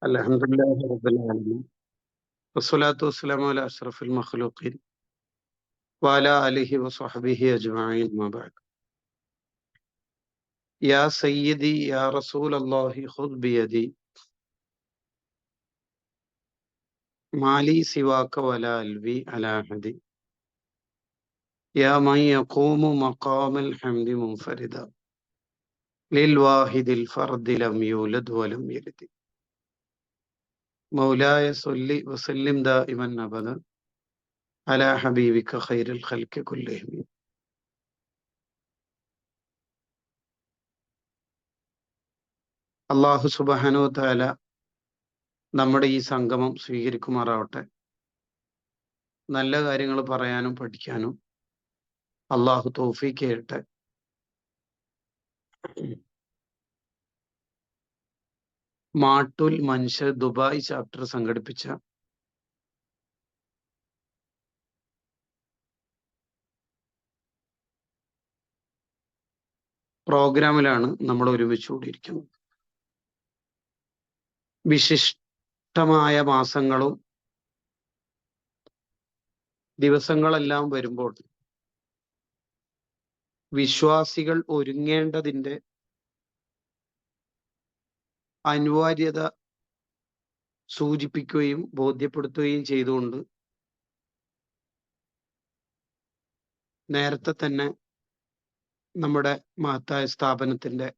الحمد لله رب العالمين والصلاة والسلام على أشرف المخلوقين وعلى آله وصحبه أجمعين ما بعد يا سيدي يا رسول الله خذ بيدي ما لي سواك ولا ألوي على أحد يا من يقوم مقام الحمد منفردا للواحد الفرد لم يولد ولم يلد مولاي صل وسلم دائما أبدا على حبيبك خير الخلق كلهم. അള്ളാഹു സുബ്ഹാനഹു വ തആല നമ്മുടെ ഈ സംഗമം സ്വീകരിക്കുമാറാവട്ടെ. നല്ല കാര്യങ്ങൾ പറയാനും പഠിക്കാനും അള്ളാഹു തൗഫീഖ് ചെയ്യട്ടെ. മാട്ടുൽ മൻഷർ ദുബായ് ചാപ്റ്റർ സംഘടിപ്പിച്ച പ്രോഗ്രാമിലാണ് നമ്മൾ ഒരുമിച്ച് കൂടിയിരിക്കുന്നത്. വിശിഷ്ടമായ മാസങ്ങളും ദിവസങ്ങളെല്ലാം വരുമ്പോൾ വിശ്വാസികൾ ഒരുങ്ങേണ്ടതിൻ്റെ അനിവാര്യത സൂചിപ്പിക്കുകയും ബോധ്യപ്പെടുത്തുകയും ചെയ്തുകൊണ്ട് നേരത്തെ തന്നെ നമ്മുടെ മഹത്തായ സ്ഥാപനത്തിൻ്റെ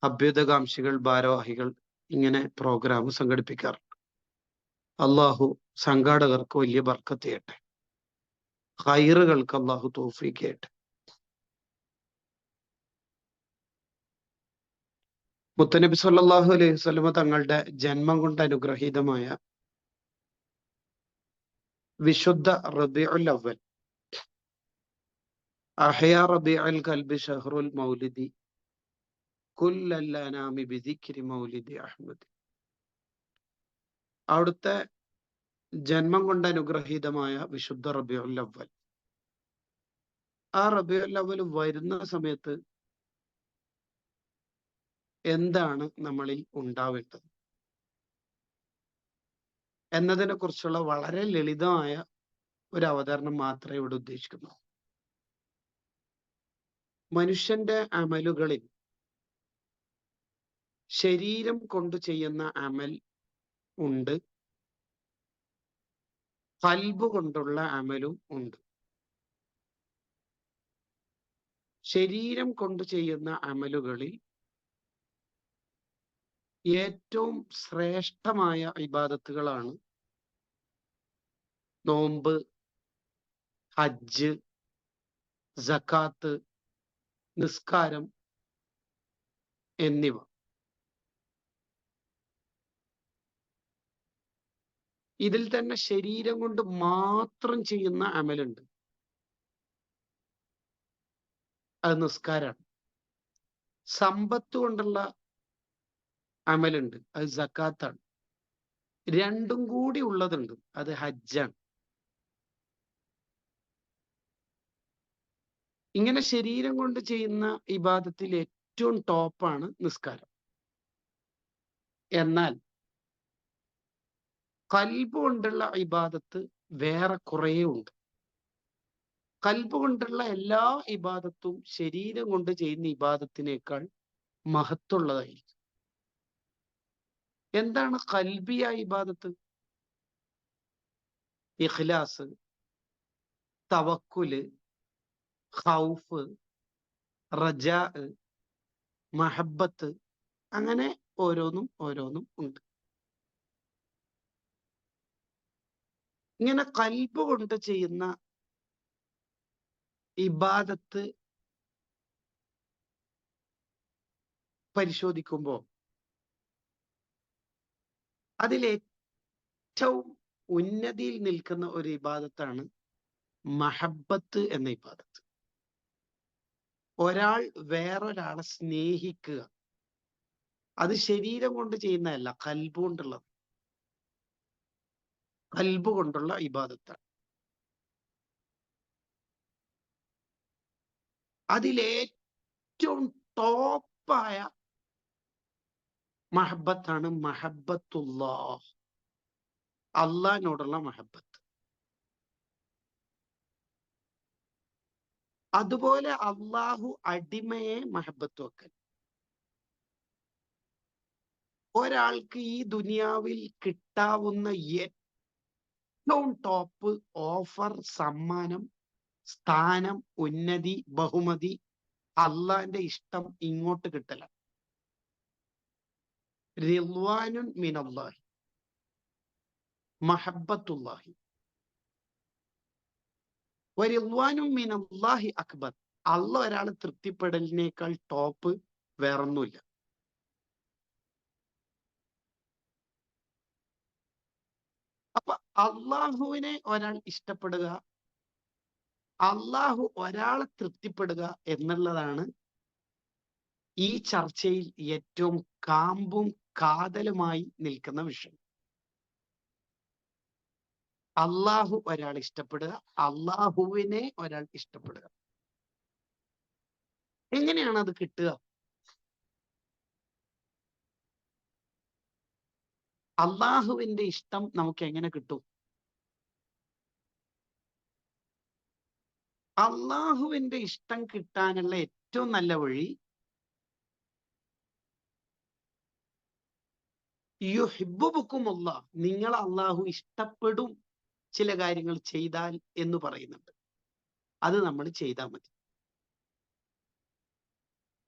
അഭ്യുദകാംക്ഷികൾ ഭാരവാഹികൾ ഇങ്ങനെ പ്രോഗ്രാം സംഘടിപ്പിക്കാറുണ്ട്. അള്ളാഹു സംഘാടകർക്ക് വലിയ ബർക്കത്ത് ചെയ്യട്ടെ. ഖൈറുകൾക്ക് അള്ളാഹു തൗഫീഖ് ചെയ്യട്ടെ. മുത്തനബി സല്ലല്ലാഹു അലൈഹി വസല്ലമ തങ്ങളുടെ ജന്മം കൊണ്ട് അനുഗ്രഹീതമായ വിശുദ്ധ റബീഉൽ അവ്വൽ, അഹ്യാ റബീഉൽ ഖൽബി ഷഹ്റുൽ മൗലിദി കുല്ലൽ അനാമി ബിദിക്രി മൗലിദി അഹ്മദ്. അവിടുത്തെ ജന്മം കൊണ്ട് അനുഗ്രഹീതമായ വിശുദ്ധ റബീഉൽ അവ്വൽ, ആ റബീഉൽ അവ്വൽ വരുന്ന സമയത്ത് എന്താണ് നമ്മളിൽ ഉണ്ടാവേണ്ടത് എന്നതിനെ കുറിച്ചുള്ള വളരെ ലളിതമായ ഒരു അവതരണം മാത്രമേ ഇവിടെ ഉദ്ദേശിക്കുന്നു. മനുഷ്യന്റെ അമലുകളിൽ ശരീരം കൊണ്ട് ചെയ്യുന്ന അമൽ ഉണ്ട്, ഖൽബ് കൊണ്ടുള്ള അമലും ഉണ്ട്. ശരീരം കൊണ്ട് ചെയ്യുന്ന അമലുകളിൽ ഏറ്റവും ശ്രേഷ്ഠമായ ഇബാദത്തുകളാണ് നോമ്പ്, ഹജ്ജ്, സക്കാത്ത്, നിസ്കാരം എന്നിവ. ഇതിൽ തന്നെ ശരീരം കൊണ്ട് മാത്രം ചെയ്യുന്ന അമലുണ്ട്, അത് നിസ്കാരാണ്. സമ്പത്ത് കൊണ്ടുള്ള അമലുണ്ട്, അത് സക്കാത്താണ്. രണ്ടും കൂടി ഉള്ളതുണ്ട്, അത് ഹജ്ജാണ്. ഇങ്ങനെ ശരീരം കൊണ്ട് ചെയ്യുന്ന ഇബാദത്തിൽ ഏറ്റവും ടോപ്പാണ് നിസ്കാരം. എന്നാൽ ഖൽബ് കൊണ്ടുള്ള ഇബാദത്ത് വേറെ കുറേ ഉണ്ട്. ഖൽബ് കൊണ്ടുള്ള എല്ലാ ഇബാദത്തും ശരീരം കൊണ്ട് ചെയ്യുന്ന ഇബാദത്തിനേക്കാൾ മഹത്വമുള്ളതായിരിക്കും. എന്താണ് ഖൽബിയായ ഇബാദത്ത്? ഇഖ്ലാസ്, തവക്കുല്, ഖൗഫ്, റജാ, മഹബത്ത്, അങ്ങനെ ഓരോന്നും ഓരോന്നും ഉണ്ട്. ഇങ്ങനെ ഖൽബ് കൊണ്ട് ചെയ്യുന്ന ഇബാദത്ത് പരിശോധിക്കുമ്പോൾ അതിലേറ്റവും ഉന്നതിയിൽ നിൽക്കുന്ന ഒരു ഇബാദത്താണ് മഹബത്ത് എന്ന ഇബാദത്ത്. ഒരാൾ വേറൊരാളെ സ്നേഹിക്കുക, അത് ശരീരം കൊണ്ട് ചെയ്യുന്നതല്ല, ഖൽബ് കൊണ്ടുള്ളത്, ഖൽബ് കൊണ്ടുള്ള ഇബാദത്താണ്. അതിലേറ്റവും ടോപ്പായ മഹബത്താണ് മഹബത്തുല്ലാഹ്, അള്ളാഹിനോടുള്ള മഹബത്ത്. അതുപോലെ അള്ളാഹു അടിമയെ മഹബത്ത് വെക്കൽ. ഒരാൾക്ക് ഈ ദുനിയാവിൽ കിട്ടാവുന്ന ഏറ്റവും ടോപ്പ് ഓഫർ, സമ്മാനം, സ്ഥാനം, ഉന്നതി, ബഹുമതി അള്ളാന്റെ ഇഷ്ടം ഇങ്ങോട്ട് കിട്ടല. റിദ്വാനുൻ മിനല്ലാഹി, മഹബത്തുല്ലാഹി. വരിദ്വാനും മിനല്ലാഹി അക്ബർ. അള്ളാഹ് ഒരാൾ തൃപ്തിപ്പെടലിനേക്കാൾ ടോപ്പ് വേറൊന്നുമില്ല. അപ്പൊ അള്ളാഹുവിനെ ഒരാൾ ഇഷ്ടപ്പെടുക, അള്ളാഹു ഒരാളെ തൃപ്തിപ്പെടുക എന്നുള്ളതാണ് ഈ ചർച്ചയിൽ ഏറ്റവും കാമ്പും കാതലുമായി നിൽക്കുന്ന വിഷയം. അള്ളാഹു ഒരാൾ ഇഷ്ടപ്പെടുക, അള്ളാഹുവിനെ ഒരാൾ ഇഷ്ടപ്പെടുക. എങ്ങനെയാണ് അത് കിട്ടുക? അള്ളാഹുവിന്റെ ഇഷ്ടം നമുക്ക് എങ്ങനെ കിട്ടും? അള്ളാഹുവിന്റെ ഇഷ്ടം കിട്ടാനുള്ള ഏറ്റവും നല്ല വഴി യുഹിബ്ബുക്കുമുള്ള, നിങ്ങൾ അള്ളാഹു ഇഷ്ടപ്പെടും ചില കാര്യങ്ങൾ ചെയ്താൽ എന്ന് പറയുന്നുണ്ട്. അത് നമ്മൾ ചെയ്താൽ മതി.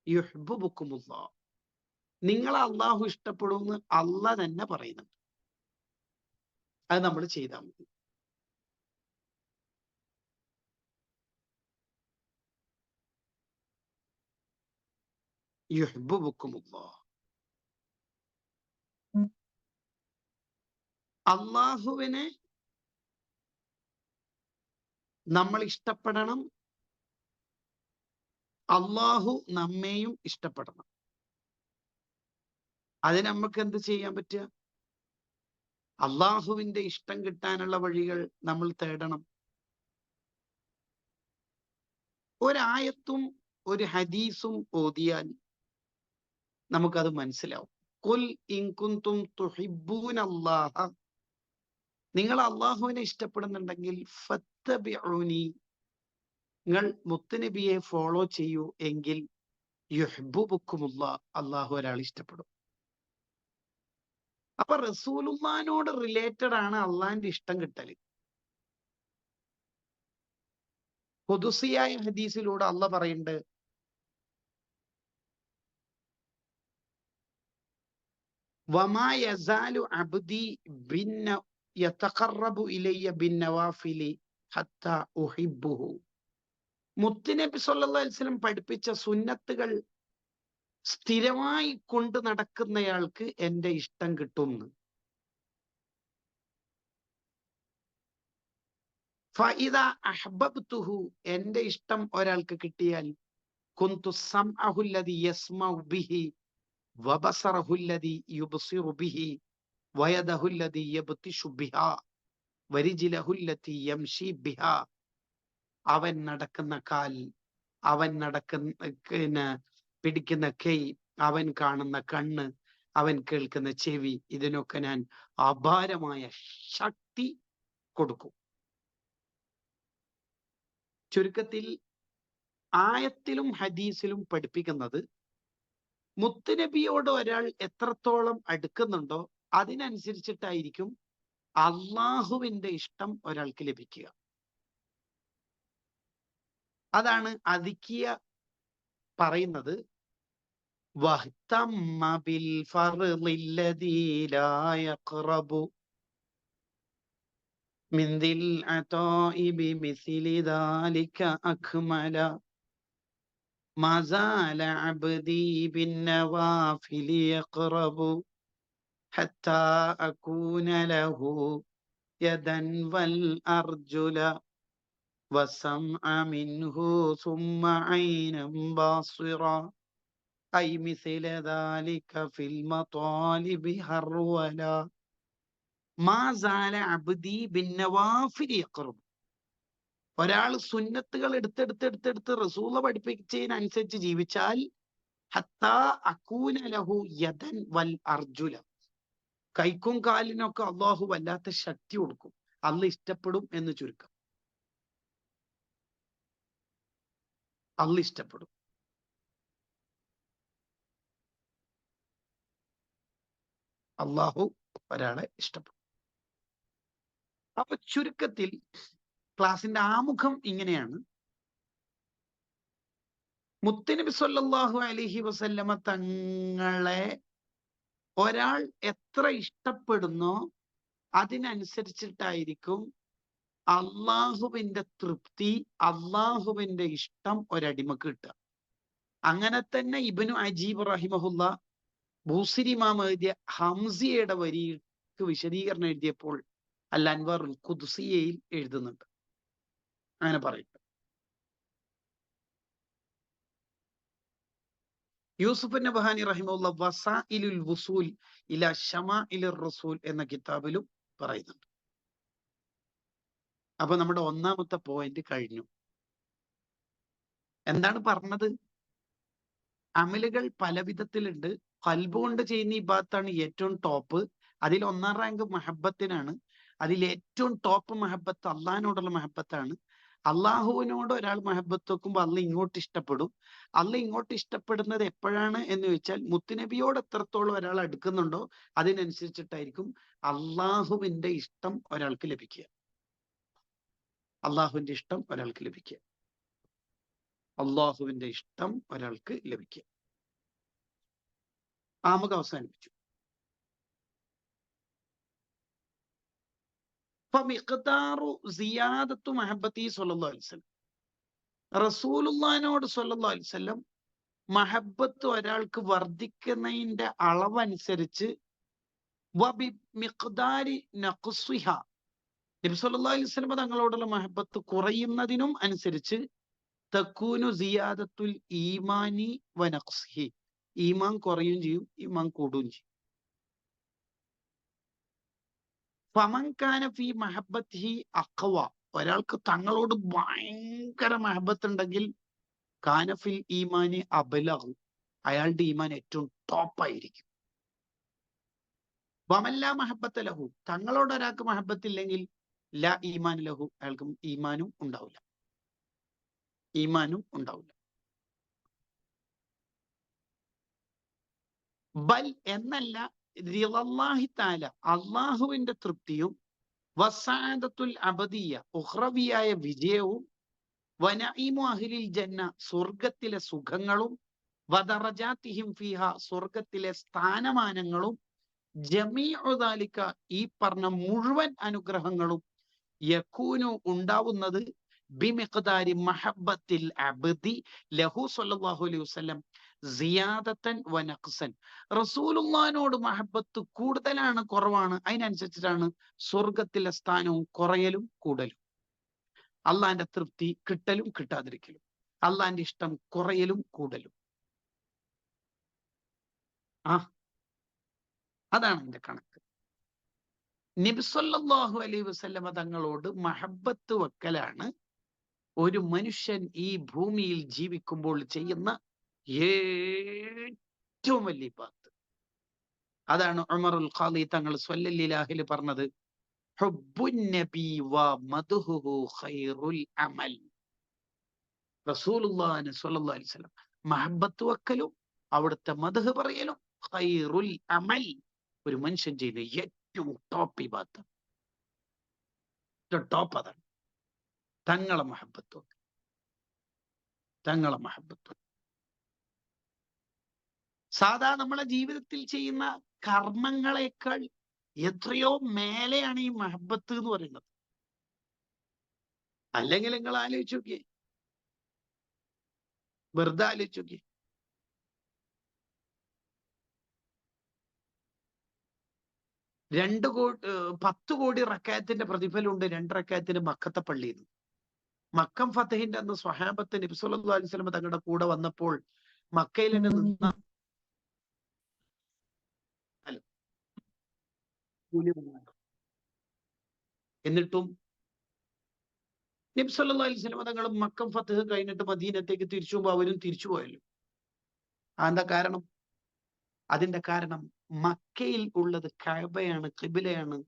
യുഹിബ്ബുക്കുമുള്ള, നിങ്ങൾ അള്ളാഹു ഇഷ്ടപ്പെടുമെന്ന് അള്ളാഹ് തന്നെ പറയുന്നുണ്ട്. അത് നമ്മൾ ചെയ്താൽ മതി. യുഹിബ്ബുക്കുമുള്ള, അള്ളാഹുവിനെ നമ്മൾ ഇഷ്ടപ്പെടണം, അള്ളാഹു നമ്മെയും ഇഷ്ടപ്പെടണം. അതിന് നമുക്ക് എന്ത് ചെയ്യാൻ പറ്റുക? അള്ളാഹുവിന്റെ ഇഷ്ടം കിട്ടാനുള്ള വഴികൾ നമ്മൾ തേടണം. ഒരായത്തും ഒരു ഹദീസും ഓതിയാൽ നമുക്കത് മനസ്സിലാവും. ഖുൽ ഇൻ കുന്തും തുഹിബ്ബൂനല്ലാഹ, നിങ്ങൾ അള്ളാഹുവിനെ ഇഷ്ടപ്പെടുന്നുണ്ടെങ്കിൽ ഫത്തബിഊനി, നിങ്ങൾ മുത്തുനബിയെ ഫോളോ ചെയ്യൂ എങ്കിൽ യുഹിബ്ബുക്കുമുല്ലാഹ്, അള്ളാഹു ഒരാൾ ഇഷ്ടപ്പെടും. അപ്പൊ റസൂലുള്ളാഹിനോട് റിലേറ്റഡ് ആണ് അള്ളാഹിന്റെ ഇഷ്ടം കിട്ടല്. ഖുദ്സിയായ ഹദീസിലൂടെ അള്ളാഹ് പറയുന്നുണ്ട്, വമാ യസാലു അബ്ദി യതഖറബു ഇലയ്യ ബിന്നവാഫിലി ഹത്താ ഉഹിബ്ബുഹു. മുത്തുനബി സല്ലല്ലാഹു അലൈഹി വസല്ലം പഠിപ്പിച്ച സുന്നത്തുകൾ സ്ഥിരമായി കൊണ്ട് നടക്കുന്നയാൾക്ക് എന്റെ ഇഷ്ടം കിട്ടുമെന്ന്. ഫഇദാ അഹ്ബബ്തുഹു, എന്റെ ഇഷ്ടം ഒരാൾക്ക് കിട്ടിയാൽ കുന്തു സംഅഹു അല്ലദി യസ്മഉ ബിഹി വബസറഹു അല്ലദി യുബ്സിറു ബിഹി വയദഹു അല്ലദി യബ്തിഷു ബിഹാ വരിജ്ലഹു അല്ലതി യംശി ബിഹാ. അവൻ നടക്കുന്ന കാൽ, അവൻ നടക്കുന്ന പിടിക്കുന്ന കൈ, അവൻ കാണുന്ന കണ്ണ്, അവൻ കേൾക്കുന്ന ചെവി, ഇതിനൊക്കെ ഞാൻ അപാരമായ ശക്തി കൊടുക്കും. ചുരുക്കത്തിൽ ആയത്തിലും ഹദീസിലും പഠിപ്പിക്കുന്നത് മുത്തുനബിയോട് ഒരാൾ എത്രത്തോളം അടുക്കുന്നുണ്ടോ അതിനനുസരിച്ചിട്ടായിരിക്കും അള്ളാഹുവിന്റെ ഇഷ്ടം ഒരാൾക്ക് ലഭിക്കുക. അതാണ് അതിക്കിയ പറയുന്നത്, വഹ്തമ്മ ബിൽ ഫർളില്ലദീ ലാ യഖ്റബു മിൻ ദിൽ അതാഇ ബിമിസ്ലി ദാലിക അക്മല മാ സാല അബ്ദി ബിന്നവാഫിലി യഖ്റബു ഹത്താ അകൂന ലഹു യദൻ വൽ അർജുല വസംഅ മിൻഹു സുമ്മ ഐനൻ ബാസിറ ഐ മിസ്ല ദാലിക ഫിൽ മതാലിബി ഹർവല മാ സാല അബ്ദി ബിന്നവാഫിലി യഖ്റബു. ഒരാൾ സുന്നത്തുകൾ എടുത്തെടുത്ത് റസൂല പഠിപ്പിച്ചതിനനുസരിച്ച് ജീവിച്ചാൽ ഹത്താ അകൂന ലഹു യദൻ വൽ അർജുല. കൈക്കും കാലിനൊക്കെ അള്ളാഹു വല്ലാത്ത ശക്തി കൊടുക്കും. അള്ളാഹ് ഇഷ്ടപ്പെടും എന്ന് ചുരുക്കം. അള്ളാഹ് ഇഷ്ടപ്പെടും. അള്ളാഹു ഒരാളെ ഇഷ്ടപ്പെടും. അപ്പൊ ചുരുക്കത്തിൽ ക്ലാസിന്റെ ആമുഖം ഇങ്ങനെയാണ്. മുത്തുനബി സല്ലല്ലാഹു അലൈഹി വസല്ലമ തങ്ങളെ ഒരാൾ എത്ര ഇഷ്ടപ്പെടുന്നോ അതിനനുസരിച്ചിട്ടായിരിക്കും അള്ളാഹുവിന്റെ തൃപ്തി, അള്ളാഹുവിന്റെ ഇഷ്ടം ഒരടിമക്ക് കിട്ടുക. അങ്ങനെ തന്നെ ഇബ്നു അജീബ് റഹിമഹുല്ല ബൂസിരി ഇമാം എഴുതിയ ഹംസിയയുടെ വരിക്ക് വിശദീകരണം എഴുതിയപ്പോൾ അൽ അൻവറുൽ ഖുദ്സിയയിൽ എഴുതുന്നുണ്ട്. അങ്ങനെ പറയും. യൂസുഫ് നബഹാനി റഹിമഹുല്ല വസാഇലുൽ വുസൂൽ ഇലാ ശമാഇലിർ റസൂൽ എന്ന കിതാബിലും പറയുന്നുണ്ട്. അപ്പൊ നമ്മുടെ ഒന്നാമത്തെ പോയിന്റ് കഴിഞ്ഞു. എന്താണ് പറഞ്ഞത്? അമലുകൾ പല വിധത്തിലുണ്ട്. ഖൽബ് കൊണ്ട് ചെയ്യുന്ന ഇബാദത്താണ് ഏറ്റവും ടോപ്പ്. അതിൽ ഒന്നാം റാങ്ക് മഹബത്തിനാണ്. അതിൽ ഏറ്റവും ടോപ്പ് മഹബത്ത് അള്ളാഹിനോടുള്ള മഹബത്താണ്. അള്ളാഹുവിനോട് ഒരാൾ മഹബത്ത് വെക്കുമ്പോൾ അള്ളാഹ് ഇങ്ങോട്ട് ഇഷ്ടപ്പെടും. അള്ളാഹ് ഇങ്ങോട്ട് ഇഷ്ടപ്പെടുന്നത് എപ്പോഴാണ് എന്ന് ചോദിച്ചാൽ മുത്തുനബിയോട് എത്രത്തോളം ഒരാൾ അടുക്കുന്നുണ്ടോ അതിനനുസരിച്ചിട്ടായിരിക്കും അള്ളാഹുവിന്റെ ഇഷ്ടം ഒരാൾക്ക് ലഭിക്കുക. അള്ളാഹുവിന്റെ ഇഷ്ടം ഒരാൾക്ക് ലഭിക്കുക. അള്ളാഹുവിന്റെ ഇഷ്ടം ഒരാൾക്ക് ലഭിക്കുക. ആമുഖം അവസാനിപ്പിച്ചു. റസൂലുള്ളാഹിനോട് സ്വല്ലല്ലാഹു അലൈഹി വസല്ലം മഹബത്ത് ഒരാൾക്ക് വർദ്ധിക്കുന്നതിന്റെ അളവനുസരിച്ച് നബി സല്ലല്ലാഹു അലൈഹി വസല്ലം തങ്ങളോടുള്ള മഹബത്ത് കുറയുന്നതിനും അനുസരിച്ച് തക്കൂനു സിയാദത്തുൽ ഈമാനി വ നഖ്സിഹി, ഈമാൻ കുറയും ചെയ്യും, ഈമാൻ കൂടുകയും ചെയ്യും. ഫമൻ കാന ഫീ മഹബത്തിഹി അഖ്വ, ഒരാൾക്ക് തങ്ങളോട് ഭയങ്കര മഹബത്ത് ഉണ്ടെങ്കിൽ കാനഫിൽ ഈമാനി അബ്ലഗ്, അയാളുടെ ഈമാൻ ഏറ്റവും ടോപ്പായിരിക്കും. വമല്ലാ മഹബത്ത ലഹു, തങ്ങളോട് ഒരാൾക്ക് മഹബത്തില്ലെങ്കിൽ ലാ ഈമാൻ ലഹു, അയാൾക്കും ഈമാനും ഉണ്ടാവില്ല. ഈമാനും ഉണ്ടാവില്ല. ബൽ എന്നല്ല, റിളല്ലാഹി തആല, അള്ളാഹുവിന്റെ തൃപ്തിയും വസാദത്തുൽ അബദിയ, ഉഖ്റവിയായ വിജയവും വനഈമു അഹ്ലിൽ ജന്ന, സ്വർഗത്തിലെ സുഖങ്ങളും വദറജാതിഹിം ഫീഹ, സ്വർഗത്തിലെ സ്ഥാനമാനങ്ങളും ജമീഉ ദാലിക, ഈ പറഞ്ഞ മുഴുവൻ അനുഗ്രഹങ്ങളും യകൂനു ഉണ്ടാവുന്നത് ബിമിഖ്ദാരി മഹബ്ബത്തിൽ അബ്ദി ലഹു സ്വല്ലല്ലാഹു അലൈഹി വസല്ലം സിയാദത്തൻ വ നഖ്സൻ. റസൂലുള്ളാഹിനോട് മഹബത്ത് കൂടുതലാണ് കുറവാണ് അതിനനുസരിച്ചിട്ടാണ് സ്വർഗത്തിലെ സ്ഥാനവും കുറയലും കൂടലും. അള്ളാന്റെ തൃപ്തി കിട്ടലും കിട്ടാതിരിക്കലും, അള്ളാന്റെ ഇഷ്ടം കുറയലും കൂടലും. അതാണ് എന്റെ കണക്ക്. നബി സല്ലല്ലാഹു അലൈഹി വസല്ലമ തങ്ങളോട് മഹബത്ത് വെക്കലാണ് ഒരു മനുഷ്യൻ ഈ ഭൂമിയിൽ ജീവിക്കുമ്പോൾ ചെയ്യുന്ന ഏറ്റവും വലിയ ഇബാദത്ത്. അതാണ് ഉമറുൽ ഖാദി തങ്ങൾ സ്വല്ലല്ലാഹിൽ പറഞ്ഞത്, ഹുബ്ബുൻ നബി വ മദ്ഹുഹു ഖൈറുൽ അമൽ. റസൂലുള്ളാഹി സ്വല്ലല്ലാഹു അലൈഹി വസല്ലം മഹബത്ത് വെക്കലും അവിടുത്തെ മദ്ഹ് പറയലും ഖൈറുൽ അമൽ, ഒരു മനുഷ്യൻ ചെയ്യുന്ന ഏറ്റവും ടോപ്പ് ഇബാദത്ത്. ടോപ്പ് അതാണ്. തങ്ങളെ മഹബത്ത്, തങ്ങളെ മഹബത്ത്. സാധാ നമ്മളെ ജീവിതത്തിൽ ചെയ്യുന്ന കർമ്മങ്ങളെക്കാൾ എത്രയോ മേലെയാണ് ഈ മഹബത്ത് എന്ന് പറയുന്നത്. അല്ലെങ്കിൽ നിങ്ങൾ ആലോചിച്ച് നോക്കിയേ, വെറുതെ ആലോചിച്ച് നോക്കിയേ. 10 കോടി റക്കായത്തിന്റെ പ്രതിഫലമുണ്ട് 2 റക്കായത്തിന് മക്കത്തെ പള്ളിയിൽ. മക്കം ഫതഹിന്റെ അന്ന് സ്വഹാബത്ത് നബി സല്ലല്ലാഹു അലൈഹി വസല്ലം തങ്ങളുടെ കൂടെ വന്നപ്പോൾ മക്കയിൽ തന്നെ നിന്ന എന്നിട്ടും നബി സല്ലല്ലാഹു അലൈഹി വസല്ലം തങ്ങൾ മക്കം ഫതഹ് കഴിഞ്ഞിട്ട് മദീനത്തേക്ക് തിരിച്ചു പോകുമ്പോൾ അവരും തിരിച്ചു പോയല്ലോ. എന്താ കാരണം? അതിന്റെ കാരണം മക്കയിൽ ഉള്ളത് കഅബയാണ്, ഖിബിലയാണ്.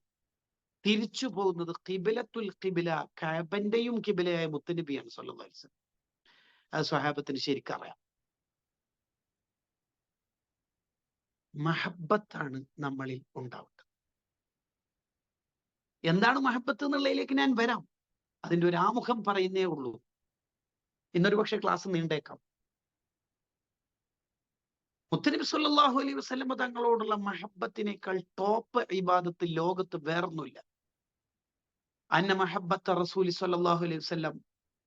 തിരിച്ചു പോകുന്നത് ഖിബിലത്തുൽ ഖിബില, കഅബന്റെയും ഖിബിലയായ മുത്തുനബിയാണ് സല്ലല്ലാഹു അലൈഹി വസല്ലം. അത് സ്വഹാബത്തിന് ശരിക്കറിയാം. മഹബത്താണ് നമ്മളിൽ ഉണ്ടാവുന്നത്. എന്താണ് മഹബത്ത് എന്നുള്ളതിലേക്ക് ഞാൻ വരാം. അതിന്റെ ഒരു ആമുഖം പറയുന്നേ ഉള്ളൂ. ഇന്നൊരു പക്ഷേ ക്ലാസ് നീണ്ടേക്കാം. മുത്തുനബി സല്ലല്ലാഹു അലൈഹി വസല്ലം തങ്ങളോടുള്ള മഹബത്തിനേക്കാൾ ടോപ്പ് ഇബാദത്ത് ലോകത്ത് വേറൊന്നുമില്ല. അന്ന മഹബത്ത റസൂലി സല്ലല്ലാഹു അലൈഹി വസല്ലം,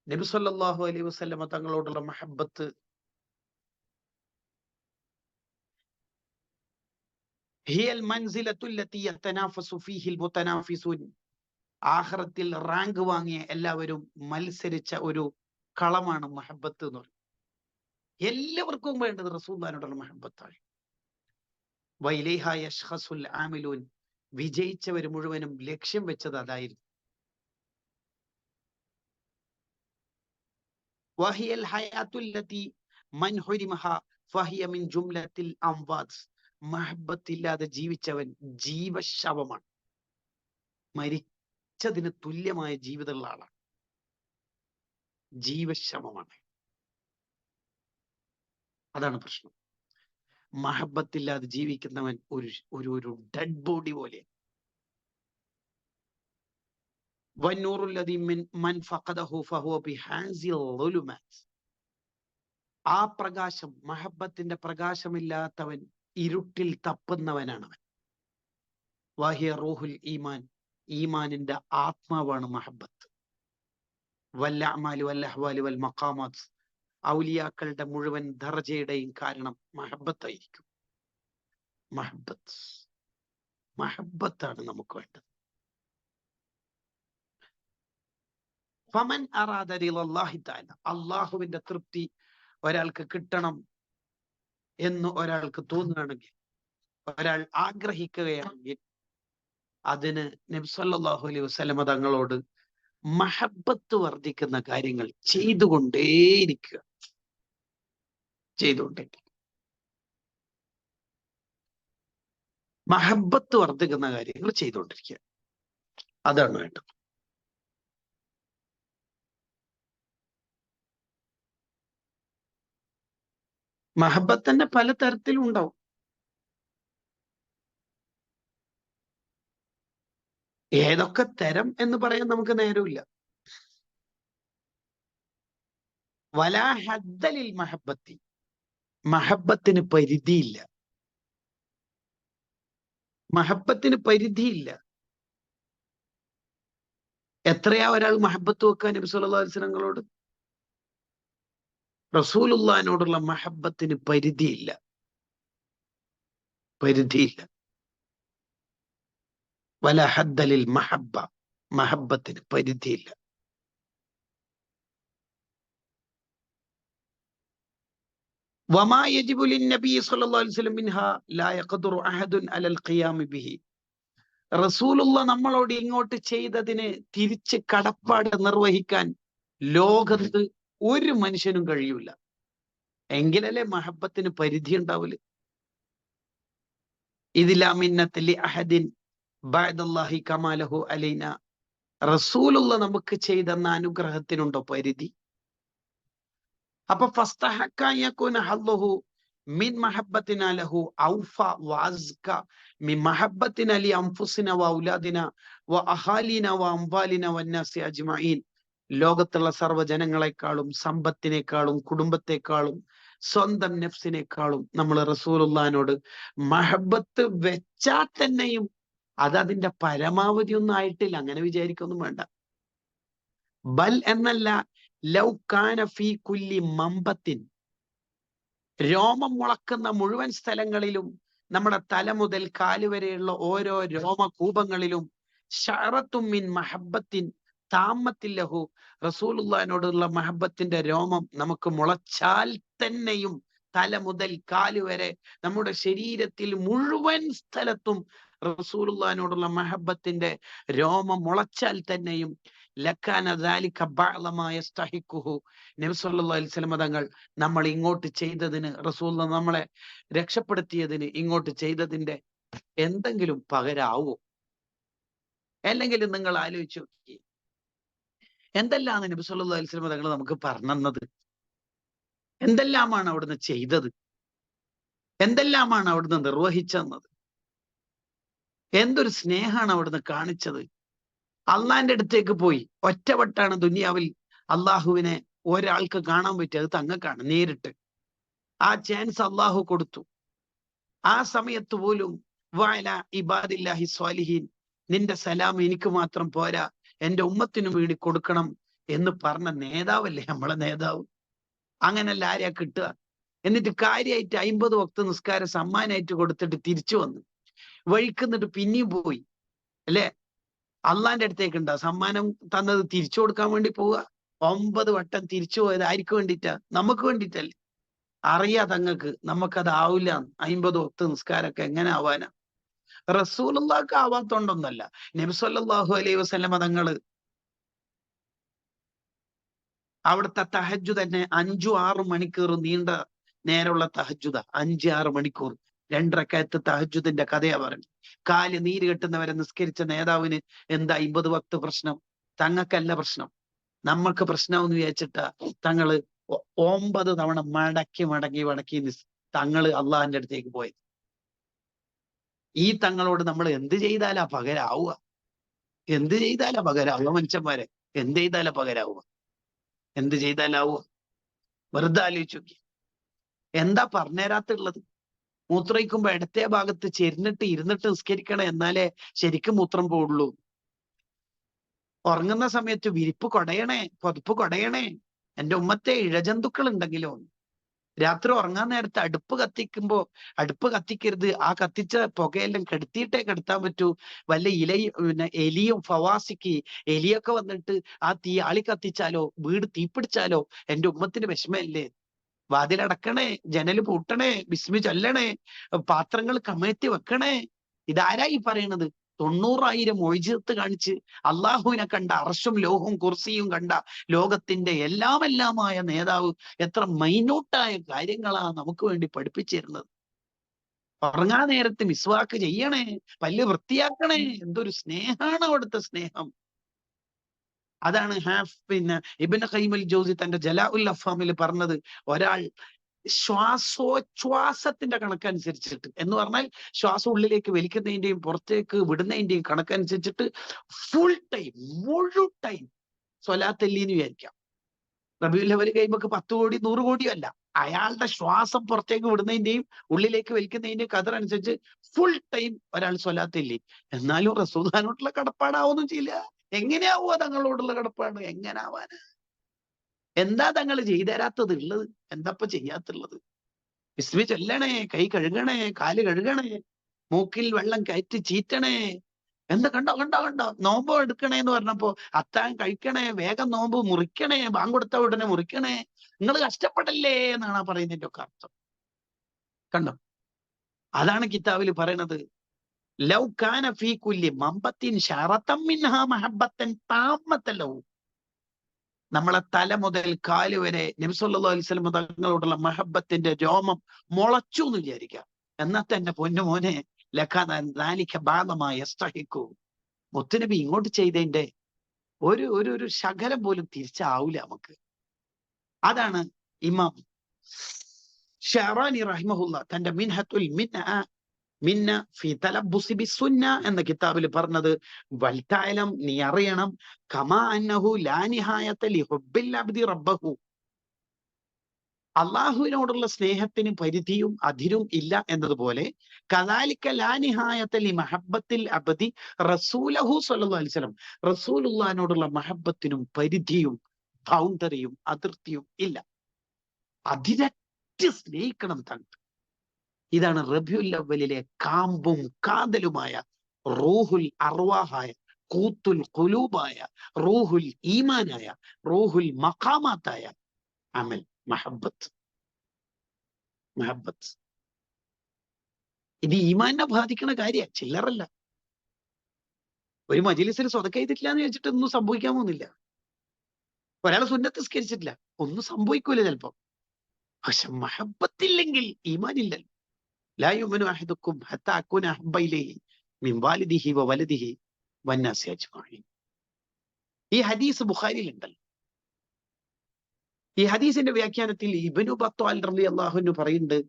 നബി സല്ലല്ലാഹു അലൈഹി വസല്ലം തങ്ങളോടുള്ള മഹബത്ത് ഹിയൽ മൻസിലത്തുല്ലതി യതനാഫസു ഫീഹിൽ മുതനാഫിസൂൻ. ആഖിറത്തിൽ റാങ്ക് വാങ്ങിയ എല്ലാവരും മത്സരിച്ച ഒരു കളമാണ് മഹബത്ത് എന്ന് പറയുന്നത്. എല്ലാവർക്കും വേണ്ടത് റസൂലുള്ളാഹിനോടുള്ള മഹബത്താണ്. വൈലൈഹ യശ്ഖസുൽ ആമിലൂൻ. വിജയിച്ചവർ മുഴുവനും ലക്ഷ്യം വെച്ചത് അതായിരുന്നു. വഹിയൽ ഹയാത്തുല്ലതി മൻ ഹുരിമഹ ഫഹിയ മിൻ ജുംലത്തിൽ അംവാത്. മഹബത്തില്ലാതെ ജീവിച്ചവൻ ജീവശവമാണ്. മരിച്ചതിന് തുല്യമായ ജീവിതമുള്ള ആളാണ്. ജീവശവമാണ്. അതാണ് പ്രശ്നം. മഹബത്തില്ലാതെ ജീവിക്കുന്നവൻ ഒരു ഡെഡ് ബോഡി പോലെ. വന്നൂറുല്ലദീ മൻ ഫഖദഹു ഫഹുവ ബിഹാസിൽ ളുലുമാത്. ആ പ്രകാശം, മഹബത്തിന്റെ പ്രകാശമില്ലാത്തവൻ ഇരുട്ടിൽ തപ്പുന്നവനാണ്. വഹിയ റൂഹുൽ ഈമാൻ. ഈമാനിന്റെ ആത്മാവാണ് മഹബത്ത്. വൽ അഅ്മാലി വൽ അഹ്വാലി വൽ മഖാമാത്ത്. ഔലിയാക്കളുടെ മുഴുവൻ ദർജയുടെയും കാരണം മഹബത്തായിരിക്കും. മഹബത്താണ് നമുക്ക് വേണ്ടത്. ഫമൻ അറാദ റിളല്ലാഹി തആല. അല്ലാഹുവിന്റെ തൃപ്തി ഒരാൾക്ക് കിട്ടണം എന്ന് ഒരാൾക്ക് തോന്നുകയാണെങ്കിൽ, ഒരാൾ ആഗ്രഹിക്കുകയാണെങ്കിൽ, അതിന് നബി സല്ലല്ലാഹു അലൈഹി വസല്ലം തങ്ങളോട് മഹബത്ത് വർദ്ധിക്കുന്ന കാര്യങ്ങൾ ചെയ്തുകൊണ്ടേയിരിക്കുക. മഹബത്ത് വർദ്ധിക്കുന്ന കാര്യങ്ങൾ ചെയ്തുകൊണ്ടിരിക്കുക. അതാണ് വേണ്ടത്. മഹബത്ത് തന്നെ പല തരത്തിലും ഉണ്ടാവും. ഏതൊക്കെ തരം എന്ന് പറയാൻ നമുക്ക് നേരമില്ല. വലാ ഹദ്ദലിൽ മഹബത്തി. മഹബത്തിന് പരിധിയില്ല. മഹബത്തിന് പരിധിയില്ല. എത്രയാ ഒരാൾ മഹബത്ത് വെക്കാൻ നബി സല്ലല്ലാഹു അലൈഹി വസല്ലം? റസൂലുള്ളാഹിനോടുള്ള മഹബത്തിന് പരിധിയില്ല. വലാ ഹദ്ദലിൽ മഹബ്ബ. മഹബത്തിന് പരിധിയില്ല. വമാ യജിബു ലിന്നബി സ്വല്ലല്ലാഹു അലൈഹി വസല്ലം മിൻഹാ ലാ യഖ്ദിറു അഹദുൻ അലൽ ഖിയാം ബിഹി. റസൂലുള്ള നമ്മളോട് ഇങ്ങോട്ട് ചെയ്തതിന് തിരിച്ച് കടപ്പാട് നിർവഹിക്കാൻ ലോകത്ത് ഒരു മനുഷ്യനും കഴിയൂല. എങ്കിലല്ലേ മഹബത്തിന് പരിധി ഉണ്ടാവൂല. ഇതിലാ മിന്നത്ത് ലി അഹദിൻ ബഅദല്ലാഹി കമാ ലഹു അലൈന. റസൂലുള്ള നമുക്ക് ചെയ്തെന്ന അനുഗ്രഹത്തിനുണ്ടോ പരിധി? അപ്പൊ ഫസ്തഹഖ യകൂന ഹല്ലഹു മിൻ മഹബ്ബത്തിന ലഹു ഔഫ വഅസ്ക മിൻ മഹബ്ബത്തിന ലി അൻഫുസിന വഔലാദിന വഅഹാലിന വഅംവാലിന വന്നാസി അജ്മഈൻ. ലോകത്തുള്ള സർവ്വജനങ്ങളെക്കാളും സമ്പത്തിനേക്കാളും കുടുംബത്തെക്കാളും സ്വന്തം നഫ്സിനേക്കാളും നമ്മൾ റസൂലുള്ളാഹിനോട് മഹബത്ത് വെച്ചാൽ തന്നെയും അത് അതിന്റെ പരമാവധി ഒന്നും ആയിട്ടില്ല. അങ്ങനെ വിചാരിക്കൊന്നും വേണ്ട. ബൽ എന്നല്ല, ലൗ കാന ഫീ കുല്ലി മമ്പത്തിൻ. രോമം മുളക്കുന്ന മുഴുവൻ സ്ഥലങ്ങളിലും, നമ്മുടെ തല മുതൽ കാല് വരെയുള്ള ഓരോ രോമകൂപങ്ങളിലും ശഅറത്തും മിൻ മഹബ്ബത്തിൻ താമത്തിൽ ലഹു. റസൂലുള്ളാഹിനോടുള്ള മഹബത്തിന്റെ രോമം നമുക്ക് മുളച്ചാൽ തന്നെയും, തല മുതൽ കാല് വരെ നമ്മുടെ ശരീരത്തിൽ മുഴുവൻ സ്ഥലത്തും റസൂലുള്ളാഹിനോടുള്ള മഹബത്തിന്റെ രോമം മുളച്ചാൽ തന്നെയും ലക്കാന ദാലിക ബഅദ മാ യസ്തഹിഖുഹു. നബി സല്ലല്ലാഹു അലൈഹി വസല്ലം തങ്ങൾ നമ്മൾ ഇങ്ങോട്ട് ചെയ്തതിന്, റസൂൽ നമ്മളെ രക്ഷപ്പെടുത്തിയതിന് ഇങ്ങോട്ട് ചെയ്തതിന്റെ എന്തെങ്കിലും പകരാവോ? അല്ലെങ്കിൽ നിങ്ങൾ ആലോചിച്ച് നോക്കി, എന്തെല്ലാം നബി സല്ലല്ലാഹു അലൈഹി വസല്ലം തങ്ങൾ നമുക്ക് പറഞ്ഞത്, എന്തെല്ലാമാണ് അവിടുന്ന് ചെയ്തത്, എന്തെല്ലാമാണ് അവിടുന്ന് നിർവഹിച്ചെന്നത്, എന്തൊരു സ്നേഹമാണ് അവിടുന്ന് കാണിച്ചത്. അള്ളാന്റെ അടുത്തേക്ക് പോയി ഒറ്റവട്ടാണ് ദുനിയാവിൽ അള്ളാഹുവിനെ ഒരാൾക്ക് കാണാൻ പറ്റിയത്, തങ്ങൾക്കാണ് നേരിട്ട്. ആ ചാൻസ് അള്ളാഹു കൊടുത്തു. ആ സമയത്ത് പോലും വഅല ഇബാദില്ലാഹി സ്വാലിഹീൻ, നിന്റെ സലാം എനിക്ക് മാത്രം പോരാ, എന്റെ ഉമ്മത്തിനു വേണ്ടി കൊടുക്കണം എന്ന് പറഞ്ഞ നേതാവല്ലേ നമ്മളെ നേതാവ്. അങ്ങനല്ല ആരെയാ കിട്ടുക? എന്നിട്ട് കാര്യമായിട്ട് 50 വക്ത് നിസ്കാരം സമ്മാനമായിട്ട് കൊടുത്തിട്ട് തിരിച്ചു വന്നു. വഴിക്കുന്നിട്ട് പിന്നെയും പോയി അല്ലെ? അള്ളാന്റെ അടുത്തേക്ക് ഉണ്ടാ സമ്മാനം തന്നത് തിരിച്ചു കൊടുക്കാൻ വേണ്ടി പോവുക. 9 വട്ടം തിരിച്ചു പോയത് ആർക്ക് വേണ്ടിയിട്ടാ? നമുക്ക് വേണ്ടിയിട്ടല്ലേ? അറിയാ തങ്ങൾക്ക് നമുക്കത് ആവില്ല. 50 വക്ത് നിസ്കാരമൊക്കെ എങ്ങനെ ആവാനാ? റസൂലുള്ളാഹിക്ക് ആവാത്തോണ്ടൊന്നല്ല. നബി സല്ലല്ലാഹു അലൈഹി വസല്ലമ തങ്ങള് അവിടുത്തെ തഹജ്ജുദ് തന്നെ 5-6 മണിക്കൂർ നീണ്ട നേരമുള്ള തഹജ്ജുദ. 5-6 മണിക്കൂർ 2 റക്അത്ത് തഹജ്ജുദിന്റെ കഥയാ പറഞ്ഞു. കാല് നീര് കെട്ടുന്നവരെ നിസ്കരിച്ച നേതാവിന് എന്താ 50 വക്ത് പ്രശ്നം? തങ്ങൾക്കല്ല പ്രശ്നം, നമ്മൾക്ക് പ്രശ്നമെന്ന് വിചാരിച്ചിട്ടാ തങ്ങള് 9 തവണ മടക്കി തങ്ങള് അള്ളാഹിന്റെ അടുത്തേക്ക് പോയത്. ഈ തങ്ങളോട് നമ്മൾ എന്ത് ചെയ്താലാ പകരാവുക? എന്ത് ചെയ്താലാ പകരാവുക? മനുഷ്യന്മാരെ, എന്ത് ചെയ്താലാ പകരാവുക? എന്ത് ചെയ്താലാവുക? വെറുതെ ആലോചിച്ച് നോക്കി. എന്താ പറഞ്ഞുതരാത്തുള്ളത്? മൂത്രയിക്കുമ്പോ ഇടത്തെ ഭാഗത്ത് ചെരിഞ്ഞിട്ട് ഇരുന്നിട്ട് നിസ്കരിക്കണം, എന്നാലേ ശരിക്കും മൂത്രം പോവുള്ളൂ. ഉറങ്ങുന്ന സമയത്ത് വിരിപ്പ് കൊടയണേ, പുതപ്പ് കൊടയണേ. എന്റെ ഉമ്മത്തെ ഇഴജന്തുക്കൾ ഉണ്ടെങ്കിലോ, രാത്രി ഉറങ്ങാൻ നേരത്ത് അടുപ്പ് കത്തിക്കരുത്. ആ കത്തിച്ച പുകയെല്ലാം കെടുത്തിയിട്ടേ കിടത്താൻ പറ്റൂ. വല്ല പിന്നെ എലിയും ഫവാസിക്ക് എലിയൊക്കെ വന്നിട്ട് ആ തീ ആളി കത്തിച്ചാലോ, വീട് തീപിടിച്ചാലോ എന്റെ ഉമ്മത്തിന് വിഷമല്ലേ? വാതിലടക്കണേ, ജനല് പൂട്ടണേ, ബിസ്മി ചൊല്ലണേ, പാത്രങ്ങൾ കമഴ്ത്തി വെക്കണേ. ഇതാരാ ഈ പറയണത്? 90,000 മൊയ്ജിത്ത് കാണിച്ച് അള്ളാഹുവിനെ കണ്ട, അർശും ലോഹവും കുർസിയും കണ്ട ലോകത്തിന്റെ എല്ലാമായ നേതാവ് എത്ര മൈന്യൂട്ടായ കാര്യങ്ങളാ നമുക്ക് വേണ്ടി പഠിപ്പിച്ചിരുന്നത്. ഉറങ്ങാൻ നേരത്ത് മിസ്വാക്ക് ചെയ്യണേ, പല്ല് വൃത്തിയാക്കണേ. എന്തൊരു സ്നേഹാണ് അവിടുത്തെ സ്നേഹം. അതാണ് പിന്നെ ഇബ്നു ഖയ്യിം അൽ ജൗസി തന്റെ ജലാഉൽ അഫ്ഹാമിൽ പറഞ്ഞത്, ഒരാൾ ശ്വാസോച്ഛ്വാസത്തിന്റെ കണക്കനുസരിച്ചിട്ട്, എന്ന് പറഞ്ഞാൽ ശ്വാസം ഉള്ളിലേക്ക് വലിക്കുന്നതിന്റെയും പുറത്തേക്ക് വിടുന്നതിന്റെയും കണക്കനുസരിച്ചിട്ട് ഫുൾ ടൈം, മുഴു ടൈം സ്വലാത്തല്ലിന്ന് വിചാരിക്കാം. റബീഉൽ അവ്വൽ കഴിയുമ്പോ 10 കോടി 100 കോടിയും അല്ല, അയാളുടെ ശ്വാസം പുറത്തേക്ക് വിടുന്നതിന്റെയും ഉള്ളിലേക്ക് വലിക്കുന്നതിന്റെയും കദർ അനുസരിച്ച് ഫുൾ ടൈം ഒരാൾ സ്വലാത്തില്ലേ. എന്നാലും റസൂലുള്ളാഹിനോടുള്ള കടപ്പാടാവൊന്നും ചെയ്യില്ല. എങ്ങനെയാവുക തങ്ങളോടുള്ള കടപ്പാട്? എങ്ങനാവാന്? എന്താ തങ്ങൾ ചെയ്തുതരാത്തത് ഉള്ളത്? എന്താപ്പ ചെയ്യാത്തുള്ളത്? ബിസ്മി ചൊല്ലണേ, കൈ കഴുകണേ, കാല് കഴുകണേ, മൂക്കിൽ വെള്ളം കയറ്റി ചീറ്റണേ. എന്താ കണ്ടോ നോമ്പ് എടുക്കണേ എന്ന് പറഞ്ഞപ്പോ അത്താഴം കഴിക്കണേ, വേഗം നോമ്പ് മുറിക്കണേ, ബാങ്ക് കൊടുത്ത ഉടനെ മുറിക്കണേ. നിങ്ങൾ കഷ്ടപ്പെടല്ലേ എന്നാണ് പറയുന്നതിന്റെ ഒക്കെ അർത്ഥം. കണ്ടോ? അതാണ് കിതാബിൽ പറയണത്. ലൗ കാന ഫീ കുല്ലി മമ്പത്തിൻ ശറതൻ മിൻഹാ മഹബ്ബത്തൻ താമ്മത്തൻ ലഹു. നമ്മളെ തല മുതൽ കാല് വരെ നബി സല്ലല്ലാഹു അലൈഹി വസല്ലം തങ്ങളോടുള്ള മഹബ്ബത്തിന്റെ രോമം മുളച്ചു എന്ന് വിചാരിക്കുക. എന്നാ തന്നെ പൊന്നുമോനെ, ലക്കാന ദാലിക ബഅദ മാ യസ്തഹിഖു. മുത്തുനബി ഇങ്ങോട്ട് ചെയ്തതിന്റെ ഒരു ഒരു ഒരു ശകലം പോലും തിരിച്ചാവൂല നമുക്ക്. അതാണ് ഇമാം ഷഅറാനി റഹിമഹുല്ല തന്റെ മിൻഹത്തുൽ മിന്ന ഫി തലബ്ബുസി ബിസ്സുന്ന എന്ന കിതാബിൽ പറഞ്ഞത്, വൽതഅലം, നീ അറിയണം, കമാ അന്നഹു ലാ നിഹായത ലിഹുബ്ബിൽ അബ്ദി റബ്ബഹു, അള്ളാഹുവിനോടുള്ള സ്നേഹത്തിന് പരിധിയും അതിരും ഇല്ല എന്നതുപോലെ, കദാലിക ലാ നിഹായത ലി മഹബ്ബത്തിൽ അബ്ദി റസൂലഹു സ്വല്ലല്ലാഹു അലൈഹി വസല്ലം, റസൂലുള്ളാഹിനോടുള്ള മഹബ്ബത്തിനും പരിധിയും ബൗണ്ടറിയും അതിർത്തിയും ഇല്ല. അതിരറ്റ് സ്നേഹിക്കണം തങ്ങൾ. ഇതാണ് റബീഉൽ അവ്വലിലെ കാമ്പും കാതലുമായ റൂഹുൽ അർവാഹായ, ഖൂത്തുൽ ഖുലൂബായ, റൂഹുൽ ഈമാനായ, റൂഹുൽ മഖാമാത്തായ അമൽ മഹബ്ബത്ത്. ഇത് ഈമാനെ ബാധിക്കുന്ന കാര്യ, ചില്ലറല്ല. ഒരു മജ്‌ലിസിൽ സ്വതക്ക ചെയ്തിട്ടില്ല എന്ന് വെച്ചിട്ട് ഒന്നും സംഭവിക്കാൻ പോകുന്നില്ല. ഒരാൾ സുന്നത്ത് നിസ്കരിച്ചിട്ടില്ല, ഒന്നും സംഭവിക്കൂല ചിലപ്പോ. പക്ഷെ മഹബത്തില്ലെങ്കിൽ ഈമാനില്ലല്ലോ. ലാ യുമിനു അഹദുക്കും ഹത്താ അകൂന അഹബ്ബ ഇലൈഹി മിൻ വാലിദിഹി വവലദിഹി വന്നാസി അജ്മഈൻ. ഈ ഹദീസ് ബുഖാരിയിലുണ്ടല്ലോ. ഈ ഹദീസിന്റെ വ്യാഖ്യാനത്തിൽ ഇബ്നു ബത്വാൽ റളിയല്ലാഹു അൻഹു പറയുന്നുണ്ട്,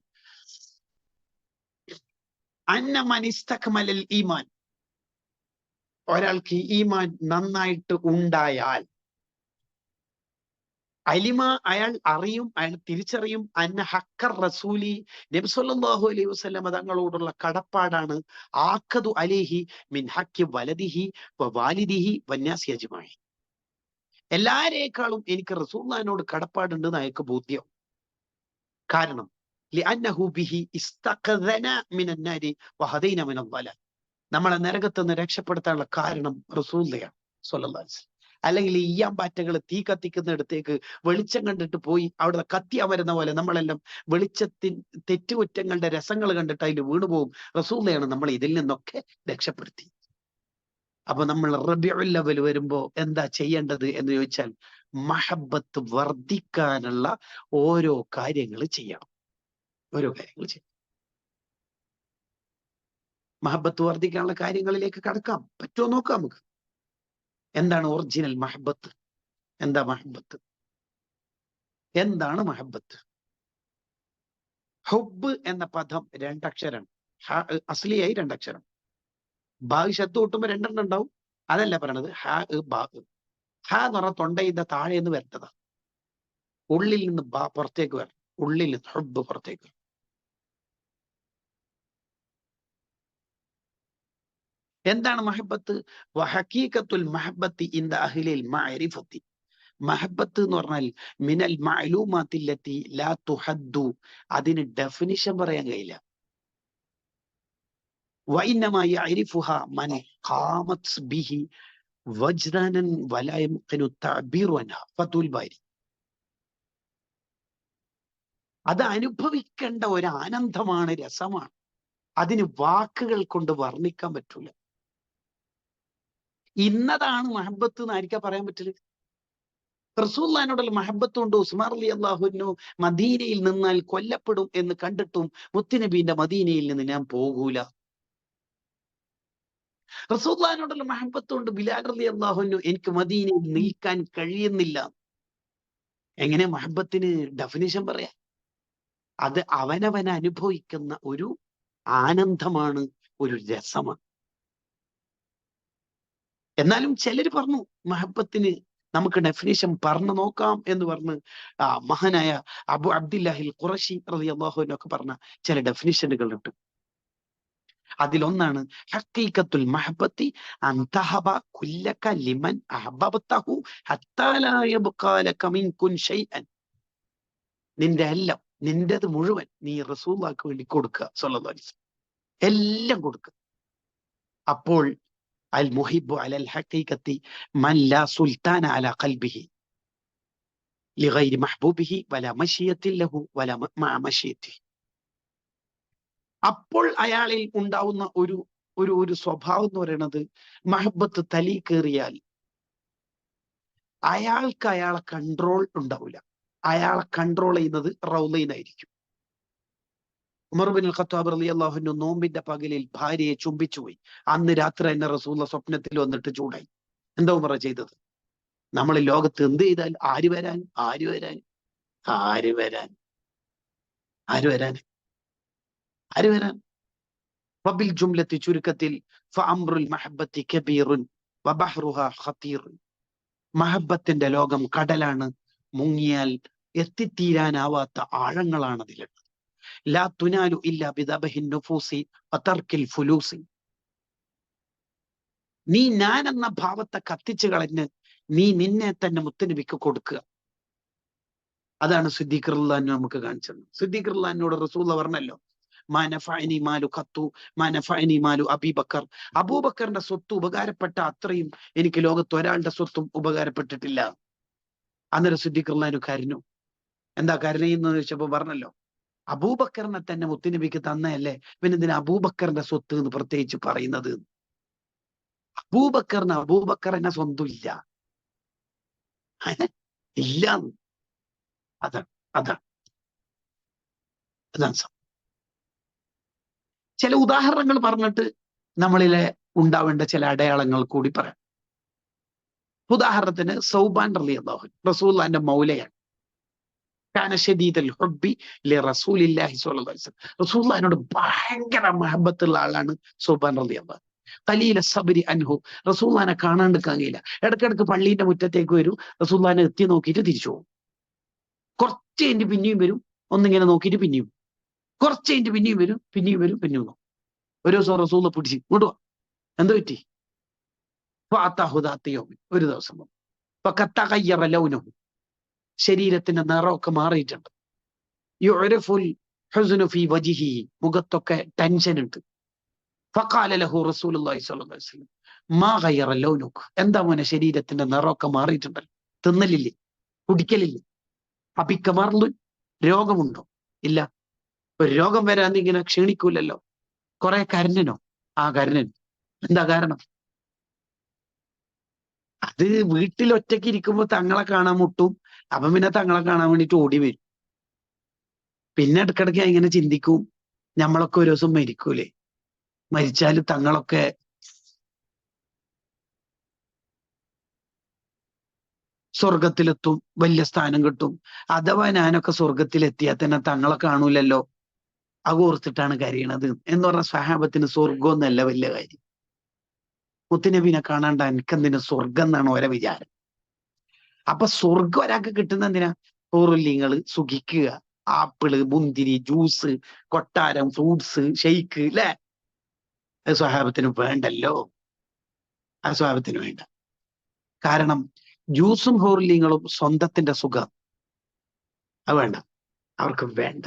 അന്ന മൻ ഇസ്തക്മലൽ ഈമാൻ, ഒരാൾക്ക് ഈമാൻ നന്നായിട്ട് ഉണ്ടായാൽ, അലിമ, അയാൾ അറിയും, അയാൾ തിരിച്ചറിയും, അന്ന ഹക്കർ റസൂലി, നബി സല്ലല്ലാഹു അലൈഹി വസല്ലം തങ്ങളോടുള്ള കടപ്പാടാണ് ആഖദു അലൈഹി മിൻ ഹഖി വലദിഹി വവാലിദിഹി വന്നാസി അജ്മഈൻ. എല്ലാരേക്കാളും എനിക്ക് റസൂലുള്ളാഹിനോട് കടപ്പാടുണ്ടെന്ന് അയാൾക്ക് ബോധ്യം. കാരണം ലിഅന്നഹു ബിഹി ഇസ്തഖദന മിനൻ നാരി വഹദൈന മിനൽ ളലാൽ, നമ്മളെ നരകത്ത് നിന്ന് രക്ഷപ്പെടുത്താനുള്ള കാരണം റസൂലുള്ളാഹിയാണ് സ്വല്ലല്ലാഹു അലൈഹി വസല്ലം. അല്ലെങ്കിൽ ഈ ഈയാമ്പാറ്റകൾ തീ കത്തിക്കുന്നിടത്തേക്ക് വെളിച്ചം കണ്ടിട്ട് പോയി അവിടെ കത്തി അമരുന്ന പോലെ നമ്മളെല്ലാം തെറ്റുകുറ്റങ്ങളുടെ രസങ്ങൾ കണ്ടിട്ട് അതിൽ വീണുപോകും. റസൂലുള്ളാഹിയാണ് നമ്മൾ ഇതിൽ നിന്നൊക്കെ രക്ഷപ്പെടുത്തി. അപ്പൊ നമ്മൾ റബീഉൽ അവ്വൽ വരുമ്പോ എന്താ ചെയ്യേണ്ടത് എന്ന് ചോദിച്ചാൽ, മഹബത്ത് വർദ്ധിക്കാനുള്ള ഓരോ കാര്യങ്ങൾ ചെയ്യണം. ഓരോ കാര്യങ്ങൾ ചെയ്യണം. മഹബത്ത് വർദ്ധിക്കാനുള്ള കാര്യങ്ങളിലേക്ക് കടക്കാം. പറ്റുമോ നോക്കാം നമുക്ക്. എന്താണ് ഒറിജിനൽ മഹബത്ത്? എന്താ മഹബത്ത്? എന്താണ് മഹബത്ത്? ഹുബ് എന്ന പദം രണ്ടക്ഷരം, അസ്ലിയായി രണ്ടക്ഷരം. ബാഗ് ശബ്ദം കൂട്ടുമ്പോ രണ്ടെണ്ണം ഉണ്ടാവും. അതല്ല പറയണത്. ഹ ബാഗ്. ഹ എന്ന് പറഞ്ഞാൽ തൊണ്ടയുടെ താഴെ നിന്ന് വരേണ്ടതാ. ഉള്ളിൽ നിന്ന് പുറത്തേക്ക് വരണം. ഉള്ളിൽ നിന്ന് ഹുബ് പുറത്തേക്ക് വരണം. എന്താണ് മഹബത്ത്? വഹഖീഖത്തുൽ മഹബത്തി ഇൻദ അഹ്ലിൽ മഅരിഫത്തി. മഹബത്ത് എന്ന് പറഞ്ഞാൽ മിനൽ മഅലൂമാത്തില്ലത്തി ലാ തുഹദ്ദു, അതിന് ഡെഫിനിഷൻ പറയാൻ കഴിയില്ല. വഇന്നമാ യഅരിഫുഹ മൻ ഖാമത് ബിഹി വജ്ദാനൻ വലാ യംകിനു തഅബീറു അൻഹ. ഫതുൽ ബാരി. അത് അനുഭവിക്കേണ്ട ഒരു ആനന്ദമാണ്, രസമാണ്. അതിന് വാക്കുകൾ കൊണ്ട് വർണ്ണിക്കാൻ പറ്റൂല. ഇന്നതാണ് മഹബത്ത് എന്ന് ആയിരിക്കാ പറയാൻ പറ്റില്ല. റസൂലുള്ളാഹിനോടുള്ള മഹബത്ത് കൊണ്ട് ഉസ്മാൻ റളിയല്ലാഹു അൻഹു മദീനയിൽ നിന്നാൽ കൊല്ലപ്പെടും എന്ന് കണ്ടിട്ടും മുത്തുനബിന്റെ മദീനയിൽ നിന്ന് ഞാൻ പോകൂല. റസൂലുള്ളാഹിനോടുള്ള മഹബത്ത് കൊണ്ട് ബിലാൽ റളിയല്ലാഹു അൻഹു എനിക്ക് മദീനയിൽ നിൽക്കാൻ കഴിയുന്നില്ല. എങ്ങനെ മഹബത്തിന് ഡെഫിനിഷൻ പറയാ? അത് അവനവൻ അനുഭവിക്കുന്ന ഒരു ആനന്ദമാണ്, ഒരു രസമാണ്. എന്നാലും ചിലര് പറഞ്ഞു മഹബത്തിന് നമുക്ക് ഡെഫിനിഷൻ പറഞ്ഞു നോക്കാം എന്ന് പറഞ്ഞ് മഹാനായ അബു അബ്ദില്ലാഹിൽ ഖുറശി റളിയല്ലാഹു അൻഹു ഒക്കെ പറഞ്ഞ ചില ഡെഫിനിഷനുകൾ ഉണ്ട്. അതിലൊന്നാണ് ഹഖീഖത്തുൽ മഹബത്തി അൻ തഹബ കുല്ലക ലിമൻ അഹബബതഹു ഹത്താ ലാ യബ്ഖാ ലക മിൻകുൻ ഷൈഅൻ. നിന്റെ എല്ലാം, നിന്റേത് മുഴുവൻ നീ റസൂലുള്ളാഹിക്ക് വേണ്ടി കൊടുക്കുക സ്വല്ലല്ലാഹു അലൈഹി വസല്ലം. എല്ലാം കൊടുക്കുക. അപ്പോൾ അൽ മുഹിബ്ബു അലൽ ഹഖീഖത്തി മൻ ലാ സുൽത്താന അലാ ഖൽബിഹി ലിഗൈരി മഹ്ബൂബിഹി വലാ മശിയത്തിൻ ലഹു വലാ മഅ മശിയത്തിഹി. അപ്പോൾ അയാളിൽ ഉണ്ടാവുന്ന ഒരു ഒരു ഒരു സ്വഭാവം എന്ന് പറയുന്നത്, മഹബത്ത് തലി കയറിയാൽ അയാൾക്ക് അയാളെ കൺട്രോൾ ഉണ്ടാവില്ല. അയാളെ കൺട്രോൾ ചെയ്യുന്നത് റൗളീനായിരിക്കും. ഉമർ ഇബ്നുൽ ഖത്താബ് റളിയല്ലാഹു അൻഹു നോമ്പിന്റെ പകലിൽ ഭാര്യയെ ചുംബിച്ചുപോയി. അന്ന് രാത്രി തന്നെ റസൂലുള്ള സ്വപ്നത്തിൽ വന്നിട്ട് ചൂടായി. എന്താ ഉമറ ചെയ്തത്? നമ്മൾ ലോകത്ത് എന്ത് ചെയ്താൽ ആര് വരാൻ, ആര് വരാൻ, ആര് വരാൻ, ആര് വരാൻ, ആര് വരാൻ? വബിൽ ജുംലത്തി, ചുരുക്കത്തിൽ, ഫഅംറുൽ മഹബ്ബത്തി കബീറുൻ വബഹ്റുഹാ ഖതീറുൻ. മഹബത്തിന്റെ ലോകം കടലാണ്. മുങ്ങിയാൽ എത്തിത്തീരാനാവാത്ത ആഴങ്ങളാണ് അതിലുള്ളത്. ലാ തുനാലു ഇല്ലാ ബിദബഹിൻ നുഫൂസി വതർക്കിൽ ഫുലൂസി. നീ ഞാൻ എന്ന ഭാവത്തെ കത്തിച്ചു കളഞ്ഞ് നീ നിന്നെ തന്നെ മുത്തുനബിക്ക് കൊടുക്കുക. അതാണ് സിദ്ദീഖ് റളിയല്ലാഹു അൻഹു നമുക്ക് കാണിച്ചത്. സിദ്ദീഖ് റളിയല്ലാഹു അൻഹുവോട് റസൂലുള്ളാഹി പറഞ്ഞല്ലോ, മാ നഫഅനി മാലു ഖത്തു മാ നഫഅനി മാലു അബീബക്കർ. അബൂബക്കറിന്റെ സ്വത്ത് ഉപകാരപ്പെട്ട അത്രയും എനിക്ക് ലോകത്ത് ഒരാളുടെ സ്വത്തും ഉപകാരപ്പെട്ടിട്ടില്ല. അന്നേരം സിദ്ദീഖ് റളിയല്ലാഹു അൻഹു കരഞ്ഞു. എന്താ കരയുന്നു ചോദിച്ചപ്പോ പറഞ്ഞല്ലോ, അബൂബക്കറിനെ തന്നെ മുത്തുനബിക്ക് തന്നതല്ലേ, പിന്നെ ഇതിന് അബൂബക്കറിന്റെ സ്വത്ത് എന്ന് പ്രത്യേകിച്ച് പറയുന്നത്. അബൂബക്കറിനെ സ്വന്തം ഇല്ല. ഇല്ല. അതാണ് അതാണ് അതാണ് ചില ഉദാഹരണങ്ങൾ പറഞ്ഞിട്ട് നമ്മളിലെ ഉണ്ടാവേണ്ട ചില അടയാളങ്ങൾ കൂടി പറയാം. ഉദാഹരണത്തിന് സൗബാൻ റളിയല്ലാഹു അൻഹു റസൂലുള്ളാഹിന്റെ മൗലയാണ്. കാന ശദീദൽ ഹുബ്ബി ലിറസൂലില്ലാഹി സ്വല്ലല്ലാഹു അലൈഹി വസല്ലം. റസൂലുള്ളാഹിനോട് ഭയങ്കര മഹബത്തുള്ള ആളാണ് സൗബാൻ റളിയല്ലാഹു അൻഹു. ഖലീല സബ്രി അൻഹു. റസൂലുള്ളാഹിനെ കാണാണ്ട് കഴിയില്ല. ഇടയ്ക്കിടയ്ക്ക് പള്ളീന്റെ മുറ്റത്തേക്ക് വരും, റസൂലുള്ളാഹിനെ എത്തി നോക്കിയിട്ട് തിരിച്ചു പോകും. കുറച്ച് കഴിഞ്ഞ് പിന്നെയും വരും, ഒന്നിങ്ങനെ നോക്കിയിട്ട് പിന്നെയും, കുറച്ച് കഴിഞ്ഞ് പിന്നെയും വരും, പിന്നെയും വരും, പിന്നെയും നോക്കും. ഒരു ദിവസം റസൂൽ പിടിച്ച് ഇങ്ങോട്ട് വാ, എന്ത് പറ്റി? ഒരു ദിവസം ലൗനഹു, ശരീരത്തിന്റെ നിറമൊക്കെ മാറിയിട്ടുണ്ട്. യുഅ്റഫുൽ ഹുസ്നു ഫീ വജ്ഹിഹി, മുഖത്തൊക്കെ ടെൻഷൻ ഉണ്ട്. ഫഖാല ലഹു റസൂലുള്ളാഹി സ്വല്ലല്ലാഹു അലൈഹി വസല്ലം മാ ഗയ്യറ ലൗനുക, എന്താ മോനെ ശരീരത്തിന്റെ നിറമൊക്കെ മാറിയിട്ടുണ്ടല്ലോ, തിന്നലില്ലേ, കുടിക്കലില്ലേ, അബിക മർളുൻ, രോഗമുണ്ടോ? ഇല്ല. ഒരു രോഗം വരാൻ ഇങ്ങനെ ക്ഷീണിക്കൂലല്ലോ. കുറെ കരഞ്ഞനോ? ആ കരഞ്ഞൻ. എന്താ കാരണം? അത് വീട്ടിൽ ഒറ്റയ്ക്ക് ഇരിക്കുമ്പോ തങ്ങളെ കാണാൻ മുട്ടും, അപ്പം പിന്നെ തങ്ങളെ കാണാൻ വേണ്ടിട്ട് ഓടി വരും. പിന്നെ ഇടക്കിടയ്ക്ക് ഇങ്ങനെ ചിന്തിക്കും, നമ്മളൊക്കെ ഒരു ദിവസം മരിക്കൂലേ, മരിച്ചാല് തങ്ങളൊക്കെ സ്വർഗത്തിലെത്തും, വലിയ സ്ഥാനം കിട്ടും. അഥവാ ഞാനൊക്കെ സ്വർഗത്തിലെത്തിയാൽ തന്നെ തങ്ങളെ കാണൂലല്ലോ, അത് ഓർത്തിട്ടാണ് കരയണത് എന്ന് പറഞ്ഞ സ്വഹാബത്തിന് സ്വർഗമൊന്നല്ല വലിയ കാര്യം. മുത്തുനബീനെ കാണാണ്ട എനിക്കെന്തിനു സ്വർഗം എന്നാണ് ഓരോ വിചാരം. അപ്പൊ സ്വർഗം ഒരാൾക്ക് കിട്ടുന്ന എന്തിനാ? ഹൂറുല്ലിങ്ങള് സുഖിക്കുക, ആപ്പിള്, മുന്തിരി, ജ്യൂസ്, കൊട്ടാരം, ഫ്രൂട്ട്സ്, ഷെയ്ക്ക്, അല്ലെ? അത് സ്വഹാബത്തിന് വേണ്ടല്ലോ. അത് സ്വഹാബത്തിന് വേണ്ട. കാരണം ജ്യൂസും ഹൂറുല്ലിങ്ങളും സ്വന്തത്തിന്റെ സുഖം, അത് വേണ്ട, അവർക്ക് വേണ്ട.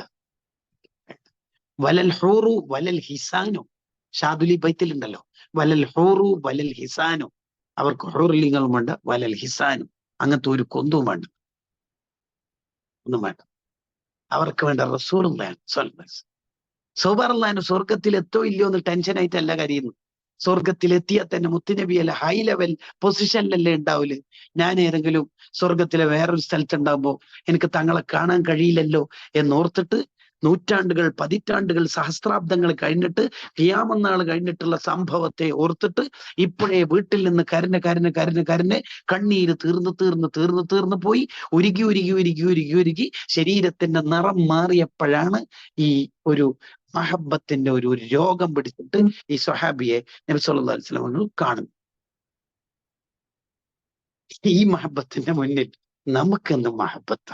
വലൽ ഹൂറു വലൽ ഹിസാനു, ഷാദുലി ബൈത്തിലുണ്ടല്ലോ, വലൽ ഹൂറു വലൽ ഹിസാനു, അവർക്ക് ഹൂറുല്ലിങ്ങളും വേണ്ട, വലൽ ഹിസാനും, അങ്ങനത്തെ ഒരു കൊന്തും വേണ്ട, ഒന്നും വേണ്ട. അവർക്ക് വേണ്ട റസൂലുള്ളാഹി സ്വല്ലല്ലാഹു അലൈഹി വസല്ലം. സുബ്ഹാനല്ലാഹ്, സ്വർഗത്തിലെത്തോ ഇല്ലയോ എന്ന് ടെൻഷനായിട്ടല്ല കരയുന്നു. സ്വർഗത്തിലെത്തിയാൽ തന്നെ മുത്തുനബിയല്ല ഹൈ ലെവൽ പൊസിഷനിലല്ലേ ഉണ്ടാവല്. ഞാൻ ഏതെങ്കിലും സ്വർഗത്തിലെ വേറൊരു സ്ഥലത്തുണ്ടാകുമ്പോ എനിക്ക് തങ്ങളെ കാണാൻ കഴിയില്ലല്ലോ എന്നോർത്തിട്ട് നൂറ്റാണ്ടുകൾ, പതിറ്റാണ്ടുകൾ, സഹസ്രാബ്ദങ്ങൾ കഴിഞ്ഞിട്ട് ഖിയാമത്ത് നാൾ കഴിഞ്ഞിട്ടുള്ള സംഭവത്തെ ഓർത്തിട്ട് ഇപ്പോഴേ വീട്ടിൽ നിന്ന് കരഞ്ഞ് കണ്ണീര് തീർന്ന് പോയി ഉരുകി ശരീരത്തിന്റെ നിറം മാറിയപ്പോഴാണ് ഈ ഒരു മഹബത്തിന്റെ ഒരു രോഗം പിടിച്ചിട്ട് ഈ സ്വഹാബിയെ നബി സല്ലല്ലാഹു അലൈഹി വസല്ലം കാണും. ഈ മഹബത്തിന്റെ മുന്നിൽ നമുക്കെന്ത് മഹബത്ത,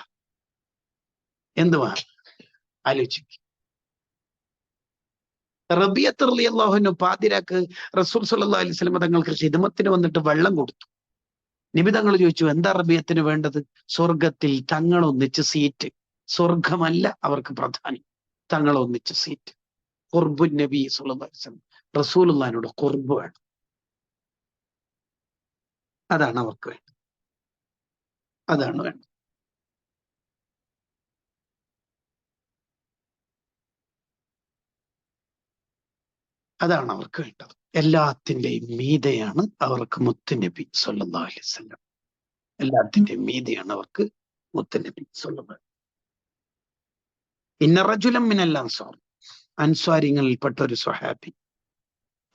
എന്ത് ആലോചിക്കും. റബിയത്ത് റളിയല്ലാഹു അൻഹു പാതിരാക്ക് റസൂൽ സല്ലല്ലാഹു അലൈഹി വസല്ലം തങ്ങൾക്ക് ഖിദ്മത്തിന് വന്നിട്ട് വെള്ളം കൊടുത്തു. നബി തങ്ങൾ ചോദിച്ചു, എന്താ റബിയത്തിന് വേണ്ടത്? സ്വർഗത്തിൽ തങ്ങളൊന്നിച്ച് സീറ്റ്. സ്വർഗമല്ല അവർക്ക് പ്രധാനം, തങ്ങളൊന്നിച്ച് സീറ്റ്. ഖുർബു നബി സല്ലല്ലാഹു അലൈഹി വസല്ലം, റസൂലുള്ളാഹിനോട് ഖുർബ് വേണം, അതാണ് അവർക്ക് വേണ്ടത്, അതാണ് വേണ്ടത്. അതാണ് അവർക്ക് വേണ്ടത്. എല്ലാത്തിന്റെയും മീതെയാണ് അവർക്ക് മുത്തുനബി സല്ലല്ലാഹു അലൈഹി വസല്ലം. എല്ലാത്തിന്റെയും മീതെയാണ് അവർക്ക് മുത്തുനബി സല്ലല്ലാഹു അലൈഹി വസല്ലം. ഇന്ന റജുലൻ മിനൽ അൻസാർ, അൻസ്വാരികളിൽപ്പെട്ട ഒരു സ്വഹാബി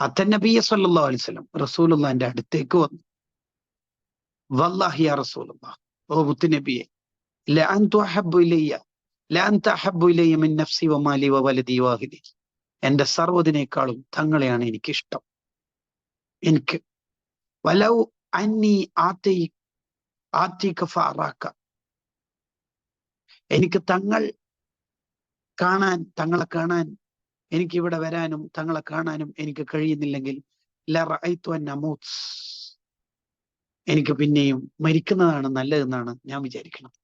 അത്തൻ നബിയ സല്ലല്ലാഹു അലൈഹി വസല്ലം, റസൂലുള്ളാഹിന്റെ അടുത്തേക്ക് വന്നു. വല്ലാഹി യാ റസൂലല്ലാഹ്, ഓ മുത്തുനബിയെ, ലഅൻതു അഹബ്ബു ഇലയ്യ ലഅൻത അഹബ്ബു ഇലയ്യ മിൻ നഫ്സി വമാലി വവലദി വാഹിദി, എന്റെ സർവ്വതിനേക്കാളും തങ്ങളെയാണ് എനിക്കിഷ്ടം. എനിക്ക് വലൗ അന്നി ആതിക ഫഅറാക, എനിക്ക് തങ്ങളെ കാണാൻ എനിക്ക് ഇവിടെ വരാനും തങ്ങളെ കാണാനും എനിക്ക് കഴിയുന്നില്ലെങ്കിൽ ലറഅയ്തു അൻ അമൂത്ത്, എനിക്ക് പിന്നെയും മരിക്കുന്നതാണ് നല്ലതെന്നാണ് ഞാൻ വിചാരിക്കുന്നത്.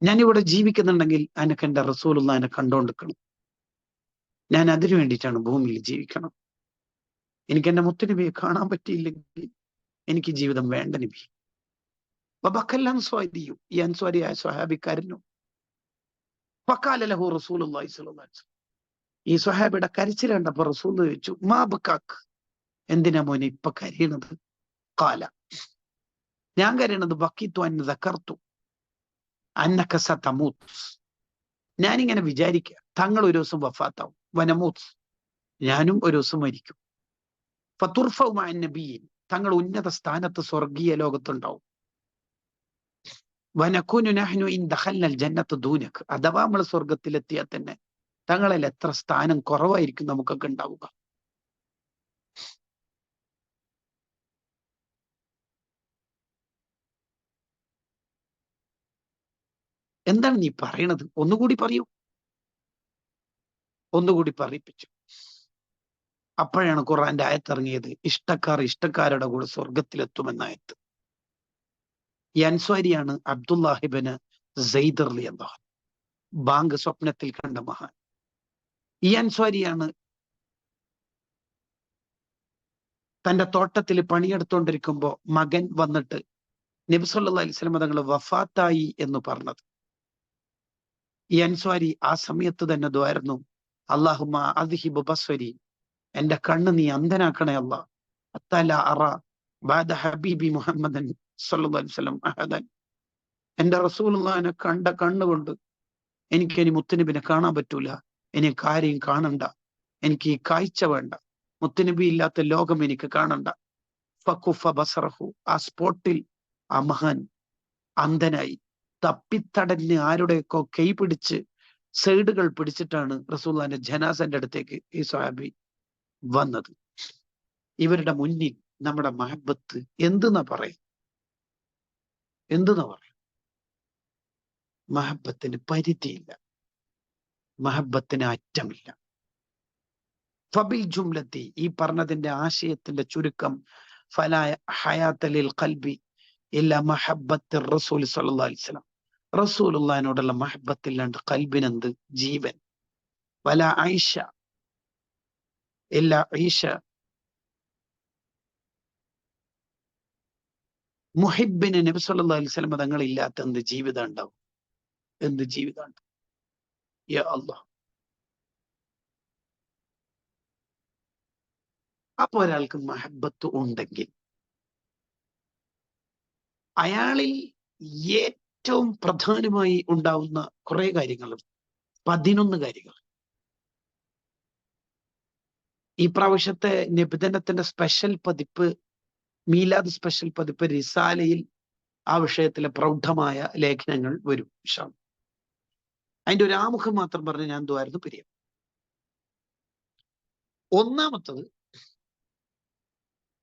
ഞാനിവിടെ ജീവിക്കുന്നുണ്ടെങ്കിൽ എനിക്ക് എന്റെ റസൂലുള്ളാഹിനെ കണ്ടോണ്ടിരിക്കണം. ഞാൻ അതിനു വേണ്ടിയിട്ടാണ് ഭൂമിയിൽ ജീവിക്കണം. എനിക്ക് എന്റെ മുത്തുനബിയെ കാണാൻ പറ്റിയില്ലെങ്കിൽ എനിക്ക് ജീവിതം വേണ്ട നബി. ഈ അൻസ്വാരിയായ സ്വഹാബിക്കാരനും ഫഖാല ലഹു റസൂലുള്ളാഹി സ്വല്ലല്ലാഹു അലൈഹി വസല്ലം, ഈ സ്വഹാബിയുടെ കരച്ചിൽ കണ്ടപ്പോൾ റസൂൽ ചോദിച്ചു, മാ ബക്കാക്ക്, എന്തിനാ മോനെ ഇപ്പൊ കരയണത്? കാല, ഞാൻ കരയണത് ബക്കിത്തു അൻ ദക്കർത്തു അന്നക സതമൂത്ത്. ഞാനിങ്ങനെ വിചാരിക്കുക, തങ്ങൾ ഒരു ദിവസം വഫാത്താവും, വനമൂത്ത്, ഞാനും ഒരു ദിവസം മരിക്കും. ഫതുർഫഉ മഅ നബിയ്യിൻ, തങ്ങൾ ഉന്നത സ്ഥാനത്ത് സ്വർഗീയ ലോകത്തുണ്ടാവും. വനകൂനു നഹ്നു ഇൻ ദഖൽനൽ ജന്നത ദൂനക, അഥവാ നമ്മൾ സ്വർഗത്തിലെത്തിയാൽ തന്നെ തങ്ങളിൽ എത്ര സ്ഥാനം കുറവായിരിക്കും നമുക്കൊക്കെ ഉണ്ടാവുക. എന്താണ് നീ പറയണത്? ഒന്നുകൂടി പറയൂ. ഒന്നുകൂടി പറയിപ്പിച്ചു. അപ്പോഴാണ് ഖുർആന്റെ ആയത്തിറങ്ങിയത്, ഇഷ്ടക്കാർ ഇഷ്ടക്കാരുടെ കൂടെ സ്വർഗത്തിലെത്തുമെന്ന ആയത്ത്. ഈ അൻസ്വാരിയാണ് അബ്ദുല്ലാഹിബിന് സെയ്ദ് റളിയല്ലാഹു അൻഹു, ബാങ്ക് സ്വപ്നത്തിൽ കണ്ട മഹാൻ. ഈ അൻസ്വാരിയാണ് തന്റെ തോട്ടത്തിൽ പണിയെടുത്തോണ്ടിരിക്കുമ്പോ മകൻ വന്നിട്ട് നബി സല്ലല്ലാഹു അലൈഹി വസല്ലം തങ്ങൾ വഫാത്തായി എന്ന് പറഞ്ഞത്. ഈ അൻസ്വാരി ആ സമയത്ത് തന്നെ ദ്വാരുന്നു, അല്ലാഹുമ്മ അദ്ഹിബ് ബസ്വരി, എന്റെ കണ്ണ് നീ അന്ധനാക്കണേ അല്ലാ, അത്തല അറ ബഅദ ഹബീബി മുഹമ്മദൻ സല്ലല്ലാഹു അലൈഹി വസല്ലം അഹദൻ, എന്റെ റസൂലുള്ളാഹിനെ കണ്ട കണ്ണുകൊണ്ട് എനിക്ക് ഇനി മുത്തുനബിനെ കാണാൻ പറ്റൂല, എനിക്ക് ആരെയും കാണണ്ട, എനിക്ക് ഈ കാഴ്ച വേണ്ട, മുത്തുനബി ഇല്ലാത്ത ലോകം എനിക്ക് കാണണ്ട. ഫകുഫ ബസറഹു, ആ സ്പോട്ടിൽ ആ മഹാൻ അന്ധനായി. തപ്പിത്തടഞ്ഞ് ആരുടെയൊക്കെ കൈ പിടിച്ച് സൈഡുകൾ പിടിച്ചിട്ടാണ് റസൂലുള്ളാഹിന്റെ ജനാസന്റെ അടുത്തേക്ക് ഈ സ്വഹാബി വന്നത്. ഇവരുടെ മുന്നിൽ നമ്മുടെ മഹബത്ത് എന്തെന്നാ പറയും? എന്തെന്നാ പറയും? മഹബത്തിന് പരിധിയില്ല, മഹബത്തിന് അറ്റമില്ല. ഫബിൽ ജുംലത്തി, ഈ പറഞ്ഞതിന്റെ ആശയത്തിന്റെ ചുരുക്കം, ഫലാ ഹയാത ലിൽ ഖൽബി ഇല്ല മഹബ്ബത്തി റസൂൽ സല്ലല്ലാഹു അലൈഹി വസല്ലം, റസൂലുള്ളാഹിനോടുള്ള മഹബത്തില്ലാണ്ട് ഖൽബിനെന്ത് ജീവൻ? വലാ ഐഷ ഇല്ല ഈശ മുഹിബിന് നബി സല്ലല്ലാഹു അലൈഹി വസല്ലം തങ്ങൾ ഇല്ലാത്ത എന്ത് ജീവിതം ഉണ്ടാവും? എന്ത് ജീവിതം ഉണ്ട്? യാ അല്ലാഹ്. അപ്പൊ ഒരാൾക്ക് മഹബത്ത് ഉണ്ടെങ്കിൽ അയാളിൽ ഏറ്റവും പ്രധാനമായി ഉണ്ടാവുന്ന കുറെ കാര്യങ്ങളുണ്ട്. 11 കാര്യങ്ങൾ. ഈ പ്രാവശ്യത്തെ നിബിധനത്തിന്റെ സ്പെഷ്യൽ പതിപ്പ്, മീലാദ് സ്പെഷ്യൽ പതിപ്പ് റിസാലയിൽ ആ വിഷയത്തിലെ പ്രൗഢമായ ലേഖനങ്ങൾ വരും. അതിന്റെ ഒരു ആമുഖം മാത്രം പറഞ്ഞ് ഞാൻ ദ്വാരുന്നു പിരിയാം. ഒന്നാമത്തത്,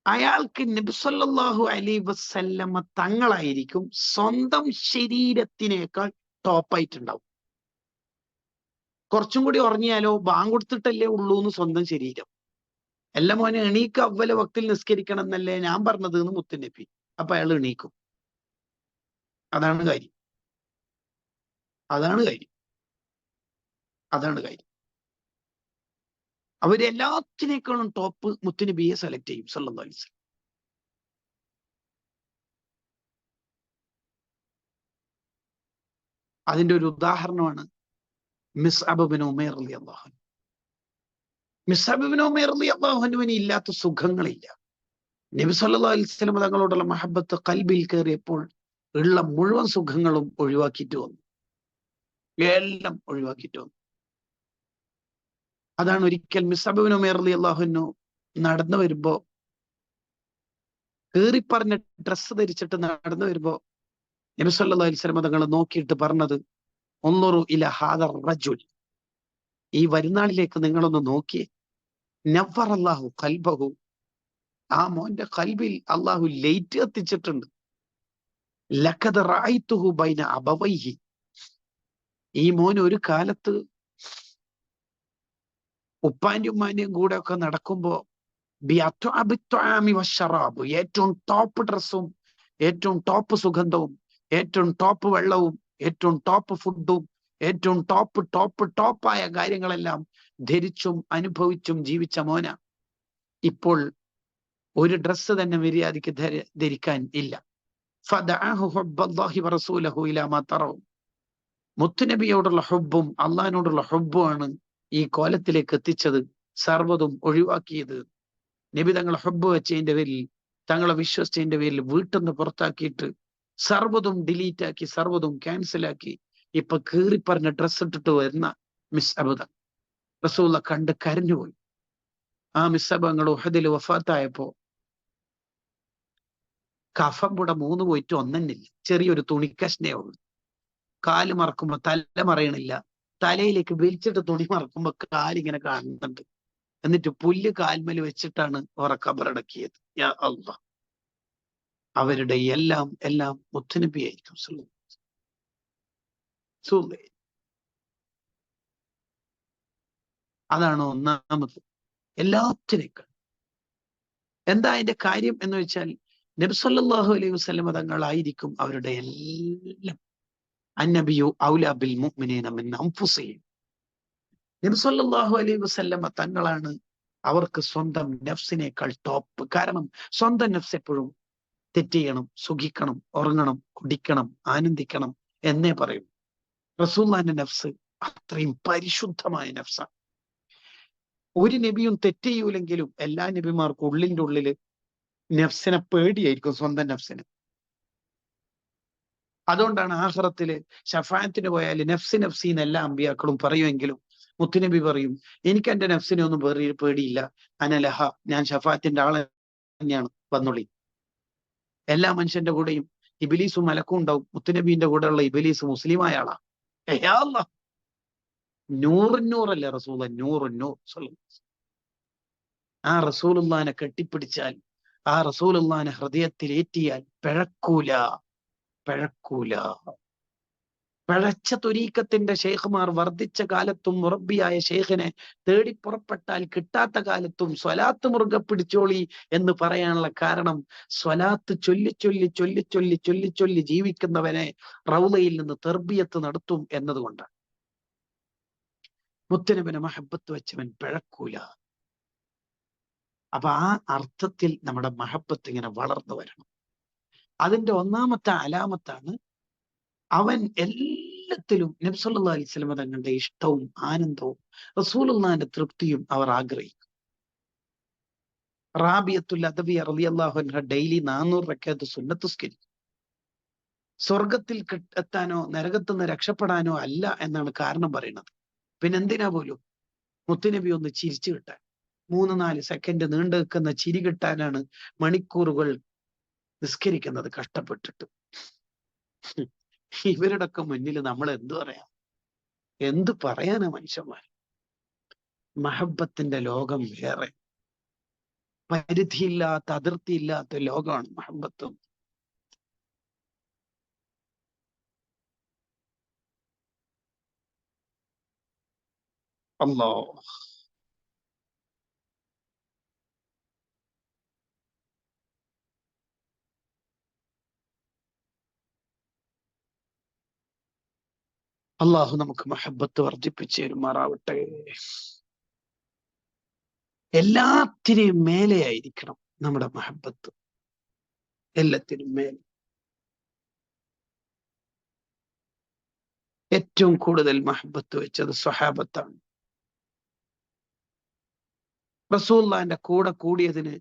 അയാൾക്ക് നബി സല്ലല്ലാഹു അലൈഹി വസല്ലമ തങ്ങളായിരിക്കും സ്വന്തം ശരീരത്തിനേക്കാൾ ടോപ്പായിട്ടുണ്ടാവും. കുറച്ചും കൂടി ഉറങ്ങിയാലോ, ബാങ്ക് കൊടുത്തിട്ടല്ലേ ഉള്ളൂ എന്ന് സ്വന്തം ശരീരം. എല്ലാ മോനെ എണീക്ക, അവ്വല വക്തിൽ നിസ്കരിക്കണം എന്നല്ലേ ഞാൻ പറഞ്ഞത് എന്ന് മുത്തുനബി. അപ്പൊ അയാൾ എണീക്കും. അതാണ് കാര്യം. അതാണ് കാര്യം. അതാണ് കാര്യം. അവരെല്ലാത്തിനേക്കാളും ടോപ്പ് മുത്തുനബിയെ സെലക്ട് ചെയ്യും സല്ലല്ലാഹു അലൈഹി വസല്ലം. അതിന്റെ ഒരു ഉദാഹരണമാണ് മിസ്അബ് ബിൻ ഉമൈർ റളിയല്ലാഹു അൻഹു. മിസ്അബ് ബിൻ ഉമൈർ റളിയല്ലാഹു അൻഹുവിന് ഇല്ലാത്ത സുഖങ്ങളില്ല. നബി സല്ലല്ലാഹു അലൈഹി വസല്ലം തങ്ങളോടുള്ള മഹബത്ത് കൽബിൽ കയറിയപ്പോൾ ഉള്ള മുഴുവൻ സുഖങ്ങളും ഒഴിവാക്കിയിട്ട് വന്നു. എല്ലാം ഒഴിവാക്കിയിട്ട് വന്നു. അതാണ് ഒരിക്കൽ മിസ്അബ് ബിൻ ഉമൈർ റളിയല്ലാഹു അൻഹു നടന്നു വരുമ്പോ, കീറിപ്പറഞ്ഞ ഡ്രസ്സ് ധരിച്ചിട്ട് നടന്നു വരുമ്പോ നബി സല്ലല്ലാഹു അലൈഹി വസല്ലം തങ്ങൾ നോക്കിയിട്ട് പറഞ്ഞത്, ഉൻദുറു ഇലാ ഹാദർ റജുൽ, ഈ വരുന്നാളിലേക്ക് നിങ്ങളൊന്ന് നോക്കിയേ, നവ്വറല്ലാഹു ഖൽബഹു, ആ മോന്റെ കൽബിൽ അള്ളാഹു ലൈറ്റ് എത്തിച്ചിട്ടുണ്ട്. ലഖദ് റഅയ്തുഹു ബൈന അബവൈഹി, ഈ മോൻ ഒരു കാലത്ത് ഉപ്പാന്റെയും ഉമ്മാന്റെയും കൂടെ ഒക്കെ നടക്കുമ്പോ ഏറ്റവും ടോപ്പ് ഡ്രസ്സും ഏറ്റവും ടോപ്പ് സുഗന്ധവും ഏറ്റവും ടോപ്പ് വെള്ളവും ഏറ്റവും ടോപ്പ് ഫുഡും ഏറ്റവും ടോപ്പായ കാര്യങ്ങളെല്ലാം ധരിച്ചും അനുഭവിച്ചും ജീവിച്ച മോന ഇപ്പോൾ ഒരു ഡ്രസ്സ് തന്നെ മര്യാദയ്ക്ക് ധരിക്കാൻ ഇല്ല. മുത്തുനബിയോടുള്ള ഹുബ്ബും അള്ളാഹിനോടുള്ള ഹുബ്ബുമാണ് ഈ കോലത്തിലേക്ക് എത്തിച്ചത്, സർവ്വതും ഒഴിവാക്കിയത്. നബി തങ്ങളെ ഹുബ്ബ് വെച്ചതിന്റെ പേരിൽ, തങ്ങളെ വിശ്വസിച്ചതിന്റെ പേരിൽ വീട്ടിൽ നിന്ന് പുറത്താക്കിയിട്ട് സർവ്വതും ഡിലീറ്റ് ആക്കി, സർവ്വതും ക്യാൻസലാക്കി ഇപ്പൊ കീറിപ്പറഞ്ഞ ഡ്രസ് ഇട്ടിട്ട് വരുന്ന മിസ് അബുദ റസൂല കണ്ട് കരഞ്ഞുപോയി. ആ മിസ്സബ നിങ്ങൾ ഉഹദിൽ വഫാത്തായപ്പോ കഫം കൂടെ 3 പോയിട്ട് ഒന്നെന്നില്ല, ചെറിയൊരു തുണിക്കഷ്ണേ ഉള്ളൂ. കാല് മറക്കുമ്പോ തല മറയണില്ല, തലയിലേക്ക് വലിച്ചിട്ട് തുണി മറക്കുമ്പോ കാലിങ്ങനെ കാണുന്നുണ്ട്. എന്നിട്ട് പുല്ല് കാൽമേൽ വെച്ചിട്ടാണ് അവരെ ഖബറടക്കിയത്. യാ അല്ലാഹ്, അവരുടെ എല്ലാം എല്ലാം മുത്തുനബിയായിരിക്കും. അതാണ് ഒന്നാമത്. എല്ലാത്തിനേക്കാൾ എന്താ അതിന്റെ കാര്യം എന്ന് വെച്ചാൽ നബി സല്ലല്ലാഹു അലൈഹി വസല്ലം തങ്ങളായിരിക്കും അവരുടെ എല്ലാം. അന്നബിയു ഔലാ ബിൽ മുഅ്മിനീന മിൻ അൻഫുസിഹിം. നബി സല്ലല്ലാഹു അലൈഹി വസല്ലം തങ്ങളാണ് അവർക്ക് സ്വന്തം നഫ്സിനേക്കാൾ ടോപ്പ്. കാരണം സ്വന്തം നഫ്സ് എപ്പോഴും തെറ്റ് ചെയ്യണം, സുഖിക്കണം, ഉറങ്ങണം, കുടിക്കണം, ആനന്ദിക്കണം എന്നേ പറയും. റസൂലുള്ളാഹിന്റെ നഫ്സ് അത്രയും പരിശുദ്ധമായ നഫ്സാണ്. ഒരു നബിയും തെറ്റ് ചെയ്യൂലെങ്കിലും എല്ലാ നബിമാർക്കും ഉള്ളിന്റെ ഉള്ളില് നഫ്സിനെ പേടിയായിരിക്കും, സ്വന്തം നഫ്സിന്. അതുകൊണ്ടാണ് ആഖിറത്തില് ശഫാഅത്തിന് പോയാൽ നഫ്സി നഫ്സി എന്ന് എല്ലാ അമ്പിയാക്കളും പറയുമെങ്കിലും മുത്തുനബി പറയും, എനിക്ക് എന്റെ നഫ്സിനെ ഒന്നും പേടിയില്ല, അനലഹ, ഞാൻ ശഫാഅത്തിന്റെ ആള് തന്നെയാണ്, വന്നൊളി. എല്ലാ മനുഷ്യന്റെ കൂടെയും ഇബിലീസും മലക്കും ഉണ്ടാവും. മുത്തുനബീന്റെ കൂടെയുള്ള ഇബിലീസ് മുസ്ലിമായ ആളാ. യാ അല്ലാഹ്, നൂറല്ലേ റസൂല, നൂർ. ആ റസൂലുള്ളാഹിനെ കെട്ടിപ്പിടിച്ചാൽ, ആ റസൂലുള്ളാഹിനെ ഹൃദയത്തിൽ ഏറ്റിയാൽ പിഴക്കൂല. പിഴച്ച ത്വരീഖത്തിന്റെ ഷെയ്ഖുമാർ വർദ്ധിച്ച കാലത്തും മുറബിയായ ഷെയ്ഖിനെ തേടി പുറപ്പെട്ടാൽ കിട്ടാത്ത കാലത്തും സ്വലാത്ത് മുറുകെ പിടിച്ചോളി എന്ന് പറയാനുള്ള കാരണം, സ്വലാത്ത് ചൊല്ലി ജീവിക്കുന്നവനെ റൗളയിൽ നിന്ന് തെർബിയത്ത് നടത്തും എന്നതുകൊണ്ടാണ്. മുത്തനബിനെ മഹബത്ത് വെച്ചവൻ പിഴക്കൂല. അപ്പൊ ആ അർത്ഥത്തിൽ നമ്മുടെ മഹബത്ത് ഇങ്ങനെ വളർന്നു വരണം. അതിന്റെ ഒന്നാമത്തെ അലാമത്താണ് അവൻ എല്ലാത്തിലും നബി സല്ലല്ലാഹു അലൈഹി വസല്ലം തങ്ങളുടെ ഇഷ്ടവും ആനന്ദവും റസൂലുള്ളാഹിന്റെ തൃപ്തിയും അവർ ആഗ്രഹിക്കും. റാബിയത്തുൽ അദവിയ റളിയല്ലാഹു അൻഹ ഡെയിലി 400 റക്അത്ത് സുന്നത്ത് നിസ്കരിക്കും. സ്വർഗത്തിൽ എത്താനോ നരകത്തുനിന്ന് രക്ഷപ്പെടാനോ അല്ല എന്നാണ് കാരണം പറയുന്നത്. പിന്നെന്തിനാ പോലും മുത്തുനബി ഒന്ന് ചിരിച്ചു കിട്ടാൻ, 3-4 സെക്കൻഡ് നീണ്ടു നിൽക്കുന്ന ചിരി കിട്ടാനാണ് മണിക്കൂറുകൾ നിസ്കരിക്കുന്നത് കഷ്ടപ്പെട്ടിട്ട്. ഇവരുടെയൊക്കെ മുന്നിൽ നമ്മൾ എന്തു പറയാനാ മനുഷ്യന്മാർ? മഹബത്തിന്റെ ലോകം വേറെ, പരിധിയില്ലാത്ത അതിർത്തിയില്ലാത്ത ലോകമാണ് മഹബത്തും. അല്ലാഹ്, അള്ളാഹു നമുക്ക് മഹബത്ത് വർദ്ധിപ്പിച്ചു തരുമാറാവട്ടെ. എല്ലാത്തിനെയും മേലെയായിരിക്കണം നമ്മുടെ മഹബത്ത്, എല്ലാത്തിനും മേലെ. ഏറ്റവും കൂടുതൽ മഹബത്ത് വെച്ചത് സ്വഹാബത്താണ്. റസൂലുള്ളാഹിന്റെ കൂടെ കൂടിയതിന്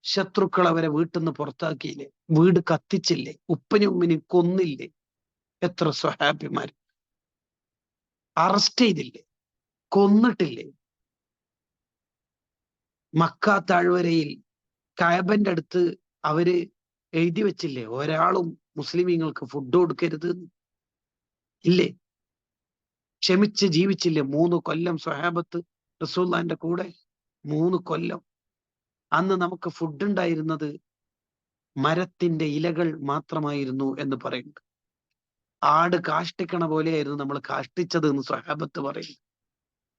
ശത്രുക്കൾ അവരെ വീട്ടിൽ നിന്ന് പുറത്താക്കിയില്ലേ, വീട് കത്തിച്ചില്ലേ, ഉപ്പനും ഉമ്മിനും കൊന്നില്ലേ, എത്ര സ്വഹാബിമാർ അറസ്റ്റ് ചെയ്തില്ലേ, കൊന്നിട്ടില്ലേ? മക്ക താഴ്വരയിൽ കഅബന്റെ അടുത്ത് അവര് എഴുതി വെച്ചില്ലേ, ഒരാളും മുസ്ലിമീങ്ങൾക്ക് ഫുഡ് കൊടുക്കരുത്, ഇല്ലേ? ക്ഷമിച്ച് ജീവിച്ചില്ലേ 3 കൊല്ലം സ്വഹാബത്ത് റസൂലുള്ളാഹിന്റെ കൂടെ? 3 കൊല്ലം. അന്ന് നമുക്ക് ഫുഡ് ഉണ്ടായിരുന്നത് മരത്തിന്റെ ഇലകൾ മാത്രമായിരുന്നു എന്ന് പറയുന്നു. ആട് കാഷ്ടിക്കണ പോലെയായിരുന്നു നമ്മൾ കാഷ്ടിച്ചത് എന്ന് സ്വഹാബത്ത് പറയും.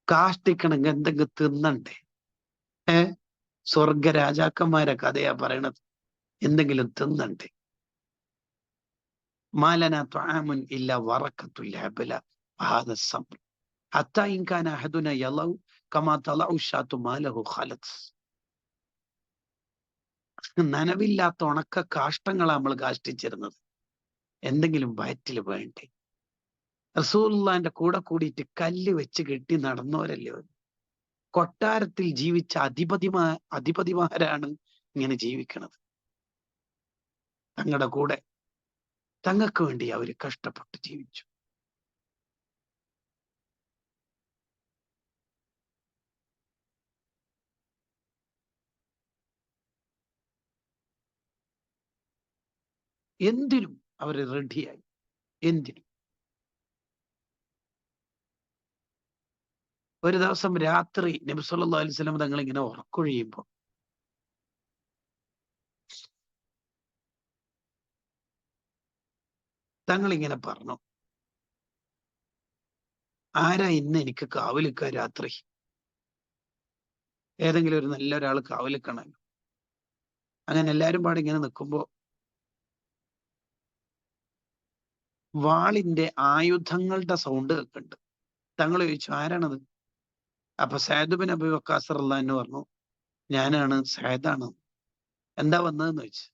കാഷ്ടിക്കണമെങ്കിൽ എന്തെങ്കിലും തിന്നണ്ടേ? സ്വർഗ രാജാക്കന്മാരെ കഥയാ പറയണത്, എന്തെങ്കിലും തിന്നണ്ടേ? മാലന ത്വആമുൻ ഇല്ല വറക്കത്തുൽ ഹബ്ല വഹാദ സബ്ർ ഹത്താ ഇൻ കാന അഹദുന യലൗ കമാ തലഉ ഷാത്തു മാലഹു ഖലത്. നനവില്ലാത്ത ഉണക്ക കാഷ്ടങ്ങളാണ് നമ്മൾ കാഷ്ടിച്ചിരുന്നത്, എന്തെങ്കിലും വയറ്റിൽ വേണ്ടേ? റസൂലുള്ളാഹിന്റെ കൂടെ കൂടിയിട്ട് കല്ല് വെച്ച് കെട്ടി നടന്നവരല്ലേ. കൊട്ടാരത്തിൽ ജീവിച്ച അധിപതിമാരാണ് ഇങ്ങനെ ജീവിക്കണത്. തങ്ങളുടെ കൂടെ തങ്ങൾക്ക് വേണ്ടി അവർ കഷ്ടപ്പെട്ട് ജീവിച്ചു. എന്തിനും അവർ റെഡിയായി. എന്തിനും. ഒരു ദിവസം രാത്രി നബി സല്ലല്ലാഹു അലൈഹി വസല്ലം തങ്ങൾ ഇങ്ങനെ ഉറക്കൊഴിയുമ്പോൾ തങ്ങൾ ഇങ്ങനെ പറഞ്ഞു, ആരാ ഇന്ന് എനിക്ക് കാവലിക്ക രാത്രി? ഏതെങ്കിലും ഒരു നല്ല ഒരാൾ കാവലിക്കണല്ലോ. അങ്ങനെ എല്ലാരും പാടെ ഇങ്ങനെ നിൽക്കുമ്പോ വാളിന്റെ ആയുധങ്ങളുടെ സൗണ്ട് കേൾക്കുന്നുണ്ട്. തങ്ങൾ ചോദിച്ചു, ആരാണത്? അപ്പൊ സഅദ് ബിൻ അബി വക്കാസ് റളിയല്ലാഹു അൻഹു പറഞ്ഞു, ഞാനാണ്, സഅദാണ്. എന്താ വന്നതെന്ന് ചോദിച്ചു.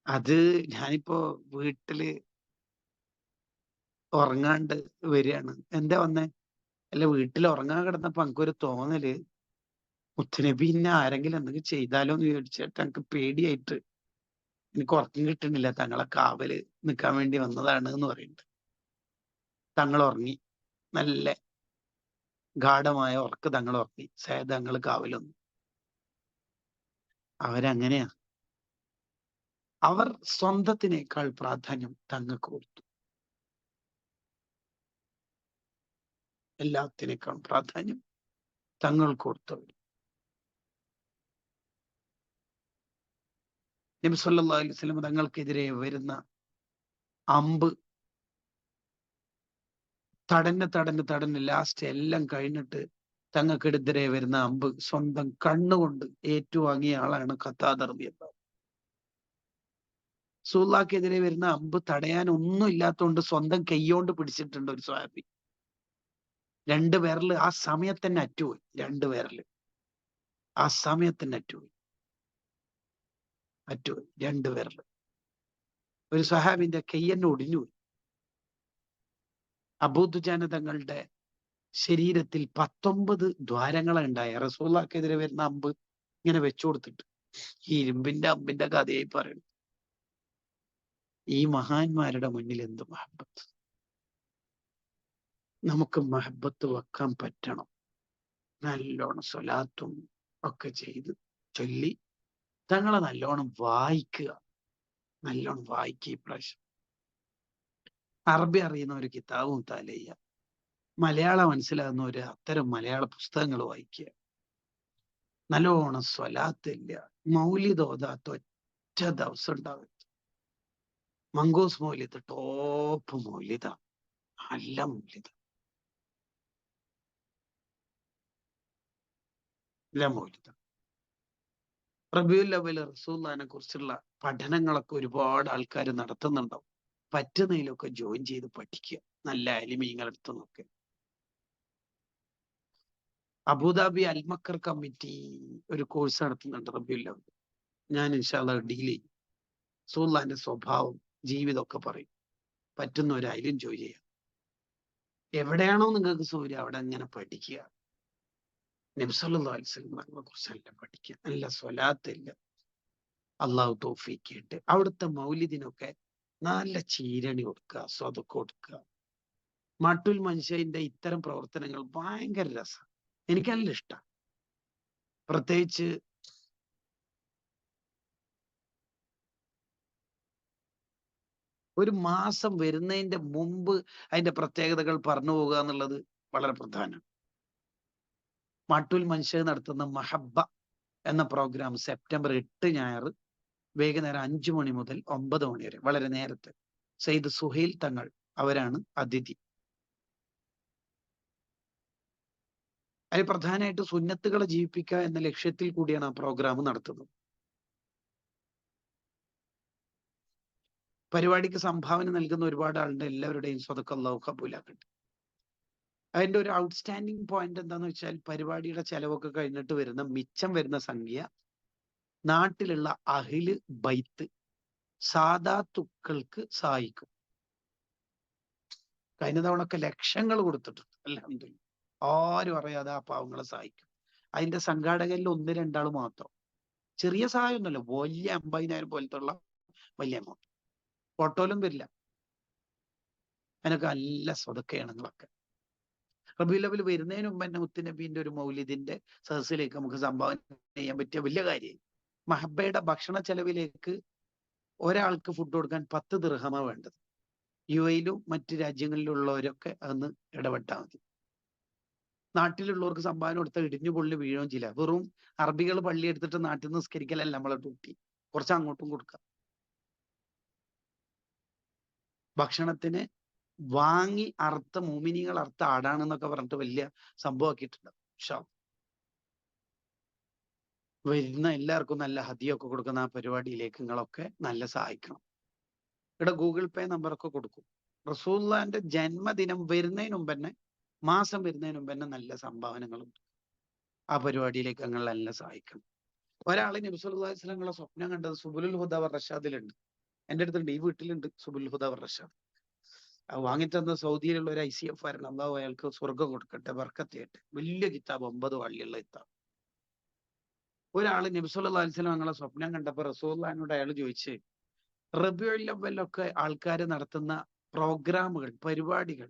അത് ഞാനിപ്പോ വീട്ടില് ഉറങ്ങാണ്ട് വരികയാണ്. എന്താ വന്നേ? അല്ല, വീട്ടിൽ ഉറങ്ങാൻ കിടന്നപ്പോ എനിക്കൊരു തോന്നല്, മുത്തുനബി ഇന്നെ ആരെങ്കിലും എന്തെങ്കിലും ചെയ്താലോ എന്ന് വിചാരിച്ചിട്ട് എനിക്ക് പേടിയായിട്ട് എനിക്ക് ഉറക്കം കിട്ടുന്നില്ല. തങ്ങളെ കാവല് നിൽക്കാൻ വേണ്ടി വന്നതാണ് എന്ന് പറയുന്നുണ്ട്. തങ്ങൾ ഉറങ്ങി. നല്ല ഗാഢമായ ഉറക്ക് തങ്ങൾ ഉറങ്ങി. സയ്യിദ് തങ്ങൾ കാവലൊന്നു. അവരങ്ങനെയാ. അവർ സ്വന്തത്തിനേക്കാൾ പ്രാധാന്യം തങ്ങൾക്ക് കൊടുത്തു. എല്ലാത്തിനേക്കാൾ പ്രാധാന്യം തങ്ങൾക്ക് കൊടുത്തവർ. നബി സല്ലല്ലാഹു അലൈഹി വസല്ലം തങ്ങൾക്കെതിരെ വരുന്ന അമ്പ് തടഞ്ഞ് ലാസ്റ്റ് എല്ലാം കഴിഞ്ഞിട്ട് തങ്ങൾക്കെതിരെ വരുന്ന അമ്പ് സ്വന്തം കണ്ണുകൊണ്ട് ഏറ്റുവാങ്ങിയ ആളാണ് ഖത്താദ റളിയല്ലാഹു. റസൂലുള്ളാഹിക്കെതിരെ വരുന്ന അമ്പ് തടയാൻ ഒന്നും ഇല്ലാത്തതുകൊണ്ട് സ്വന്തം കൈയോണ്ട് പിടിച്ചിട്ടുണ്ട് ഒരു സ്വഹാബി. രണ്ട് വിരല് ആ സമയത്ത് തന്നെ അറ്റുപോയി. രണ്ട് വിരല് ആ സമയത്ത് തന്നെ അറ്റുപോയി. രണ്ട് വിരല്. ഒരു സ്വഹാബിന്റെ കയ്യന്നെ ഒടിഞ്ഞുപോയി. അബൂദുജാന തങ്ങളുടെ ശരീരത്തിൽ 19 ദ്വാരങ്ങളാ ഉണ്ടായ. റസൂലുള്ളാഹിക്കെതിരെ വരുന്ന അമ്പ് ഇങ്ങനെ വെച്ചു കൊടുത്തിട്ട് ഈ ഇരുമ്പിന്റെ അമ്പിന്റെ കഥയായി പറയുന്നു. ഈ മഹാന്മാരുടെ മുന്നിൽ എന്ത് മഹബത്ത്! നമുക്ക് മഹബത്ത് വെക്കാൻ പറ്റണം. നല്ലോണം സ്വലാത്തും ഒക്കെ ചെയ്ത് ചൊല്ലി തങ്ങളെ നല്ലോണം വായിക്കുക. നല്ലോണം വായിക്കുക. ഇപ്രാവശ്യം അറബി അറിയുന്ന ഒരു കിതാബും തലയ്യ, മലയാളം മനസ്സിലാകുന്ന ഒരു അത്തരം മലയാള പുസ്തകങ്ങൾ വായിക്കുക. നല്ലോണം സ്വലാത്തില്ല. മൗലിദ് ഓതാത്ത ഒറ്റ ദിവസം ഉണ്ടാവും. മങ്കൂസ് മൗലിദ് ടോപ്പ് മൗലിദ. നല്ല മൗലിദ. നല്ല മൗലിദ. റബീഉൽ അവ്വൽ റസൂലുള്ളാഹിനെ കുറിച്ചുള്ള പഠനങ്ങളൊക്കെ ഒരുപാട് ആൾക്കാർ നടത്തുന്നുണ്ടാവും. പറ്റുന്നതിലൊക്കെ ജോയിൻ ചെയ്ത് പഠിക്കുക. നല്ല അലിമീങ്ങളുടെ അടുത്ത് നിന്നൊക്കെ. അബുദാബി അൽമക്കർ കമ്മിറ്റി ഒരു കോഴ്സ് നടത്തുന്നുണ്ട് റബീഉൽ അവ്വൽ. ഞാൻ ഇൻഷാ അല്ലാഹ് ഡീൽ ചെയ്യും. റസൂലുള്ളാഹിന്റെ സ്വഭാവം, ജീവിതമൊക്കെ പറയും. പറ്റുന്നവർ അതിലും ജോയിൻ ചെയ്യാം. എവിടെയാണോ നിങ്ങൾക്ക് സൗകര്യം അവിടെ ഇങ്ങനെ പഠിക്കുക. നബി സല്ലല്ലാഹു അലൈഹി വസല്ലം തങ്ങളെ കുറിച്ച് നല്ല പഠിക്കുക. നല്ല സ്വലാത്തില്ല. അള്ളാഹു തൗഫീഖ് ചെയ്യട്ടെ. അവിടുത്തെ മൗലിദിനൊക്കെ നല്ല ചീരണി കൊടുക്കുക, സ്വതക്ക കൊടുക്കുക. മട്ടുൽ മനുഷ്യന്റെ ഇത്തരം പ്രവർത്തനങ്ങൾ ഭയങ്കര രസമാണ്. എനിക്ക് നല്ല ഇഷ്ടം. പ്രത്യേകിച്ച് ഒരു മാസം വരുന്നതിന്റെ മുമ്പ് അതിന്റെ പ്രത്യേകതകൾ പറഞ്ഞു പോകുക എന്നുള്ളത് വളരെ പ്രധാനമാണ്. മട്ടുൽ മനുഷ്യ നടത്തുന്ന മഹബ്ബ എന്ന പ്രോഗ്രാം സെപ്റ്റംബർ 8 ഞായർ വൈകുന്നേരം 5 മണി മുതൽ 9 മണി വരെ, വളരെ നേരത്തെ. സയ്യിദ് സുഹൈൽ തങ്ങൾ അവരാണ് അതിഥി. അതിൽ പ്രധാനമായിട്ട് സുന്നത്തുകളെ ജീവിപ്പിക്കുക എന്ന ലക്ഷ്യത്തിൽ കൂടിയാണ് ആ പ്രോഗ്രാം നടത്തുന്നത്. പരിപാടിക്ക് സംഭാവന നൽകുന്ന ഒരുപാട് ആളുണ്ട്. എല്ലാവരുടെയും സ്വതക്ക അല്ലാഹു കബൂലാക്കട്ടെ. അതിന്റെ ഒരു ഔട്ട്സ്റ്റാൻഡിങ് പോയിന്റ് എന്താന്ന് വെച്ചാൽ, പരിപാടിയുടെ ചെലവൊക്കെ കഴിഞ്ഞിട്ട് വരുന്ന മിച്ചം വരുന്ന സംഖ്യ നാട്ടിലുള്ള അഹില് ബൈത്ത് സാദാത്തുക്കൾക്ക് സഹായിക്കും. കഴിഞ്ഞ തവണ ഒക്കെ ലക്ഷങ്ങൾ കൊടുത്തിട്ടുണ്ട്. അൽഹംദുലില്ലാഹ്. ആരും അറിയാതെ ആ പാവങ്ങളെ സഹായിക്കും. അതിന്റെ സംഘാടകരിൽ 1-2 ആൾ മാത്രം. ചെറിയ സഹായമൊന്നുമല്ല, വലിയ 50,000 പോലത്തുള്ള വലിയ എമൗണ്ട്. ഫോട്ടോയിലും വരില്ല. അതിനൊക്കെ നല്ല സ്വതക്കയാണ് നിങ്ങളൊക്കെ. റബീഉൽ അവ്വൽ വരുന്നതിന് മുമ്പ് തന്നെ മുത്തുനബീന്റെ ഒരു മൗലിദിന്റെ സദസ്സിലേക്ക് നമുക്ക് സംഭാവന ചെയ്യാൻ പറ്റിയ വലിയ കാര്യം. മഹബയുടെ ഭക്ഷണ ചെലവിലേക്ക് ഒരാൾക്ക് ഫുഡ് കൊടുക്കാൻ 10 ദിർഹമാ വേണ്ടത്. UAE-ലും മറ്റ് രാജ്യങ്ങളിലുള്ളവരൊക്കെ അതൊന്ന് ഇടപെട്ടാൽ മതി. നാട്ടിലുള്ളവർക്ക് സംഭാവന കൊടുത്താൽ ഇടിഞ്ഞു പൊള്ളി വീഴുകയും ചെയ്യില്ല. വെറും അറബികൾ പള്ളി എടുത്തിട്ട് നാട്ടിൽ നിന്ന് നിസ്കരിക്കലല്ല നമ്മളെ ഡ്യൂട്ടി. കുറച്ച് അങ്ങോട്ടും കൊടുക്കാം. ഭക്ഷണത്തിന് വാങ്ങി അറുത്ത മോമിനികൾ അറുത്ത ആടാണെന്നൊക്കെ പറഞ്ഞിട്ട് വലിയ സംഭവമാക്കിയിട്ടുണ്ട്. വരുന്ന എല്ലാവർക്കും നല്ല ഹദിയൊക്കെ കൊടുക്കുന്ന ആ പരിപാടിയിലേക്ക് നിങ്ങളൊക്കെ നല്ല സഹായിക്കണം. ഇവിടെ ഗൂഗിൾ പേ നമ്പറൊക്കെ കൊടുക്കും. റസൂലുള്ളാഹിന്റെ ജന്മദിനം വരുന്നതിന് മുമ്പ് തന്നെ, മാസം വരുന്നതിന് മുമ്പ് തന്നെ നല്ല സംഭാവനകളുണ്ട്. ആ പരിപാടിയിലേക്ക് നിങ്ങൾ നല്ല സഹായിക്കണം. ഒരാള് നബി സല്ലല്ലാഹു അലൈഹി വസല്ലം സ്വപ്നം കണ്ടത് സുബുലുൽ ഹുദ വർ റഷാദിലുണ്ട്. എൻ്റെ അടുത്തുണ്ട്, ഈ വീട്ടിലുണ്ട് സുബുലുൽ ഹുദ വർ റഷാദ്. വാങ്ങിത്തന്ന സൗദിയിലുള്ള ഒരു ICF ആയിരുന്നു. അള്ളാഹു അയാൾക്ക് സ്വർഗം കൊടുക്കട്ടെ, ബർക്കത്ത് ചെയ്യട്ടെ. വലിയ കിതാബ്, 9 വാള്യമുള്ള കിതാബ്. ഒരാള് നബി സല്ലല്ലാഹു അലൈഹി വസല്ലം ഞങ്ങളെ സ്വപ്നം കണ്ടപ്പോ റസൂലുള്ളാഹിനോട് അയാൾ ചോദിച്ച്, റബീഉൽ അവ്വലൊക്കെ ആൾക്കാർ നടത്തുന്ന പ്രോഗ്രാമുകൾ, പരിപാടികൾ,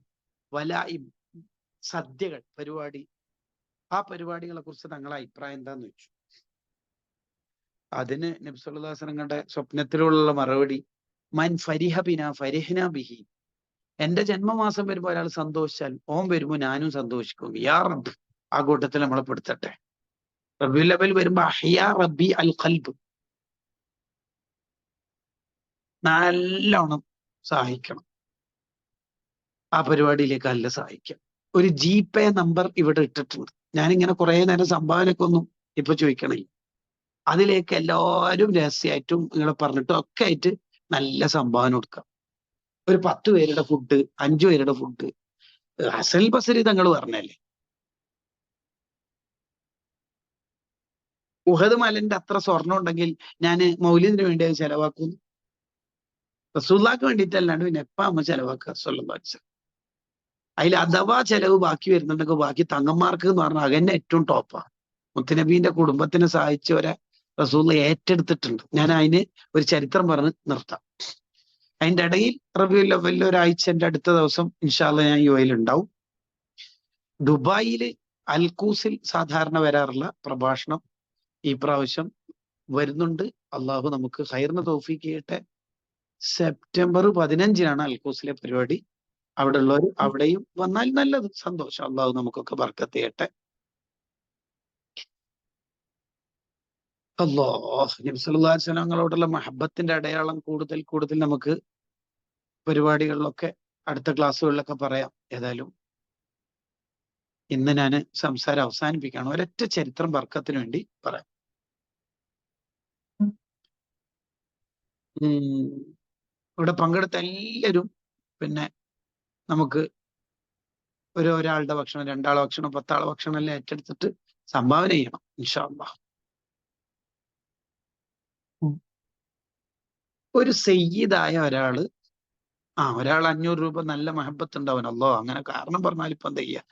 വലായിബ്, സദ്യകൾ, പരിപാടി, ആ പരിപാടികളെ കുറിച്ച് തങ്ങളുടെ അഭിപ്രായം എന്താന്ന് ചോദിച്ചു. അതിന് നബി സല്ലല്ലാഹു അലൈഹി വസല്ലം സ്വപ്നത്തിലുള്ള മറുപടി, മൻ ഫരിഹ ബിനാ ഫരിഹ്നാ ബിഹി. എന്റെ ജന്മമാസം വരുമ്പോൾ ഒരാൾ സന്തോഷിച്ചാൽ ഓൻ വരുമ്പോൾ ഞാനും സന്തോഷിക്കും. യാ റബ്ബ്, ആ കൂട്ടത്തിൽ നമ്മളെ പെടുത്തട്ടെ. റബീഉൽ അവ്വൽ വരുമ്പോ അഹ്യാ റബ്ബി അൽ ഖൽബ്, നല്ലോണം സഹായിക്കണം. ആ പരിപാടിയിലേക്ക് നല്ല സഹായിക്കാം. ഒരു GPay നമ്പർ ഇവിടെ ഇട്ടിട്ടുണ്ട്. ഞാനിങ്ങനെ കുറെ നേരം സംഭാവനയൊക്കെ ഒന്നും ഇപ്പൊ ചോദിക്കണേ. അതിലേക്ക് എല്ലാവരും രഹസ്യമായിട്ടും നിങ്ങളെ പറഞ്ഞിട്ടും ഒക്കെ ആയിട്ട് നല്ല സംഭാവന കൊടുക്കാം. ഒരു 10 പേരുടെ ഫുഡ്, 5 പേരുടെ ഫുഡ്. ഹസൻ ബസരി തങ്ങൾ പറഞ്ഞല്ലേ, ഉഹദ് മലന്റെ അത്ര സ്വർണം ഉണ്ടെങ്കിൽ ഞാൻ മൗലിദിന് വേണ്ടി അത് ചെലവാക്കും. റസൂലുള്ളാഹിക്ക് വേണ്ടിയിട്ടല്ലാണ്ട് പിന്നെ എപ്പ അമ്മ ചെലവാക്കുക സ്വല്ലല്ലാഹു അലൈഹി വസല്ലം. അതിൽ അഥവാ ചെലവ് ബാക്കി വരുന്നുണ്ടെങ്കിൽ ബാക്കി തങ്ങന്മാർക്ക് എന്ന് പറഞ്ഞാൽ അതന്നെ ഏറ്റവും ടോപ്പാണ്. മുത്തുനബീന്റെ കുടുംബത്തിനെ സഹായിച്ചവരെ റസൂലുള്ളാഹി ഏറ്റെടുത്തിട്ടുണ്ട്. ഞാൻ അതിന് ഒരു ചരിത്രം പറഞ്ഞ് നിർത്താം. അതിന്റെ ഇടയിൽ റബീഉൽ അവ്വലിൽ ഒരാഴ്ചന്റെ അടുത്ത ദിവസം ഇൻഷാ അല്ലാഹ് ഞാൻ UAE-ൽ ഉണ്ടാവും. ദുബായില് അൽക്കൂസിൽ സാധാരണ വരാറുള്ള പ്രഭാഷണം ഈ പ്രാവശ്യം വരുന്നുണ്ട്. അള്ളാഹു നമുക്ക് ഖൈറിന് തൗഫീഖ് ചെയ്യട്ടെ. സെപ്റ്റംബർ 15-നാണ് അൽക്കൂസിലെ പരിപാടി. അവിടെ ഉള്ളവർ അവിടെയും വന്നാൽ നല്ലത്, സന്തോഷം. അള്ളാഹു നമുക്കൊക്കെ ബർക്കത്ത് ചെയ്യട്ടെ. അല്ലാഹ് നബി സല്ലല്ലാഹു അലൈഹി വസല്ലം തങ്ങളോടുള്ള മഹബത്തിന്റെ അടയാളം കൂടുതൽ കൂടുതൽ നമുക്ക് പരിപാടികളിലൊക്കെ അടുത്ത ക്ലാസ്സുകളിലൊക്കെ പറയാം. ഏതായാലും ഇന്ന് ഞാൻ സംസാരം അവസാനിപ്പിക്കുകയാണ്. ഒരൊറ്റ ചരിത്രം ബർക്കത്തിന് വേണ്ടി പറയാം. ഇവിടെ പങ്കെടുത്ത എല്ലാവരും പിന്നെ നമുക്ക് ഒരാളുടെ ഭക്ഷണം, 2 ആളെ ഭക്ഷണം, 10 ആളെ ഭക്ഷണം എല്ലാം ഏറ്റെടുത്തിട്ട് സംഭാവന ചെയ്യണം ഇൻഷാ അല്ലാഹ്. ഒരു സയ്യിദായ ഒരാള്, ഒരാൾ 500 രൂപ നല്ല മഹബത്ത് ഉണ്ടാവും. അല്ലാഹ് അങ്ങനെ കാരണം പറഞ്ഞാൽ ഇപ്പൊ എന്താ ചെയ്യാ.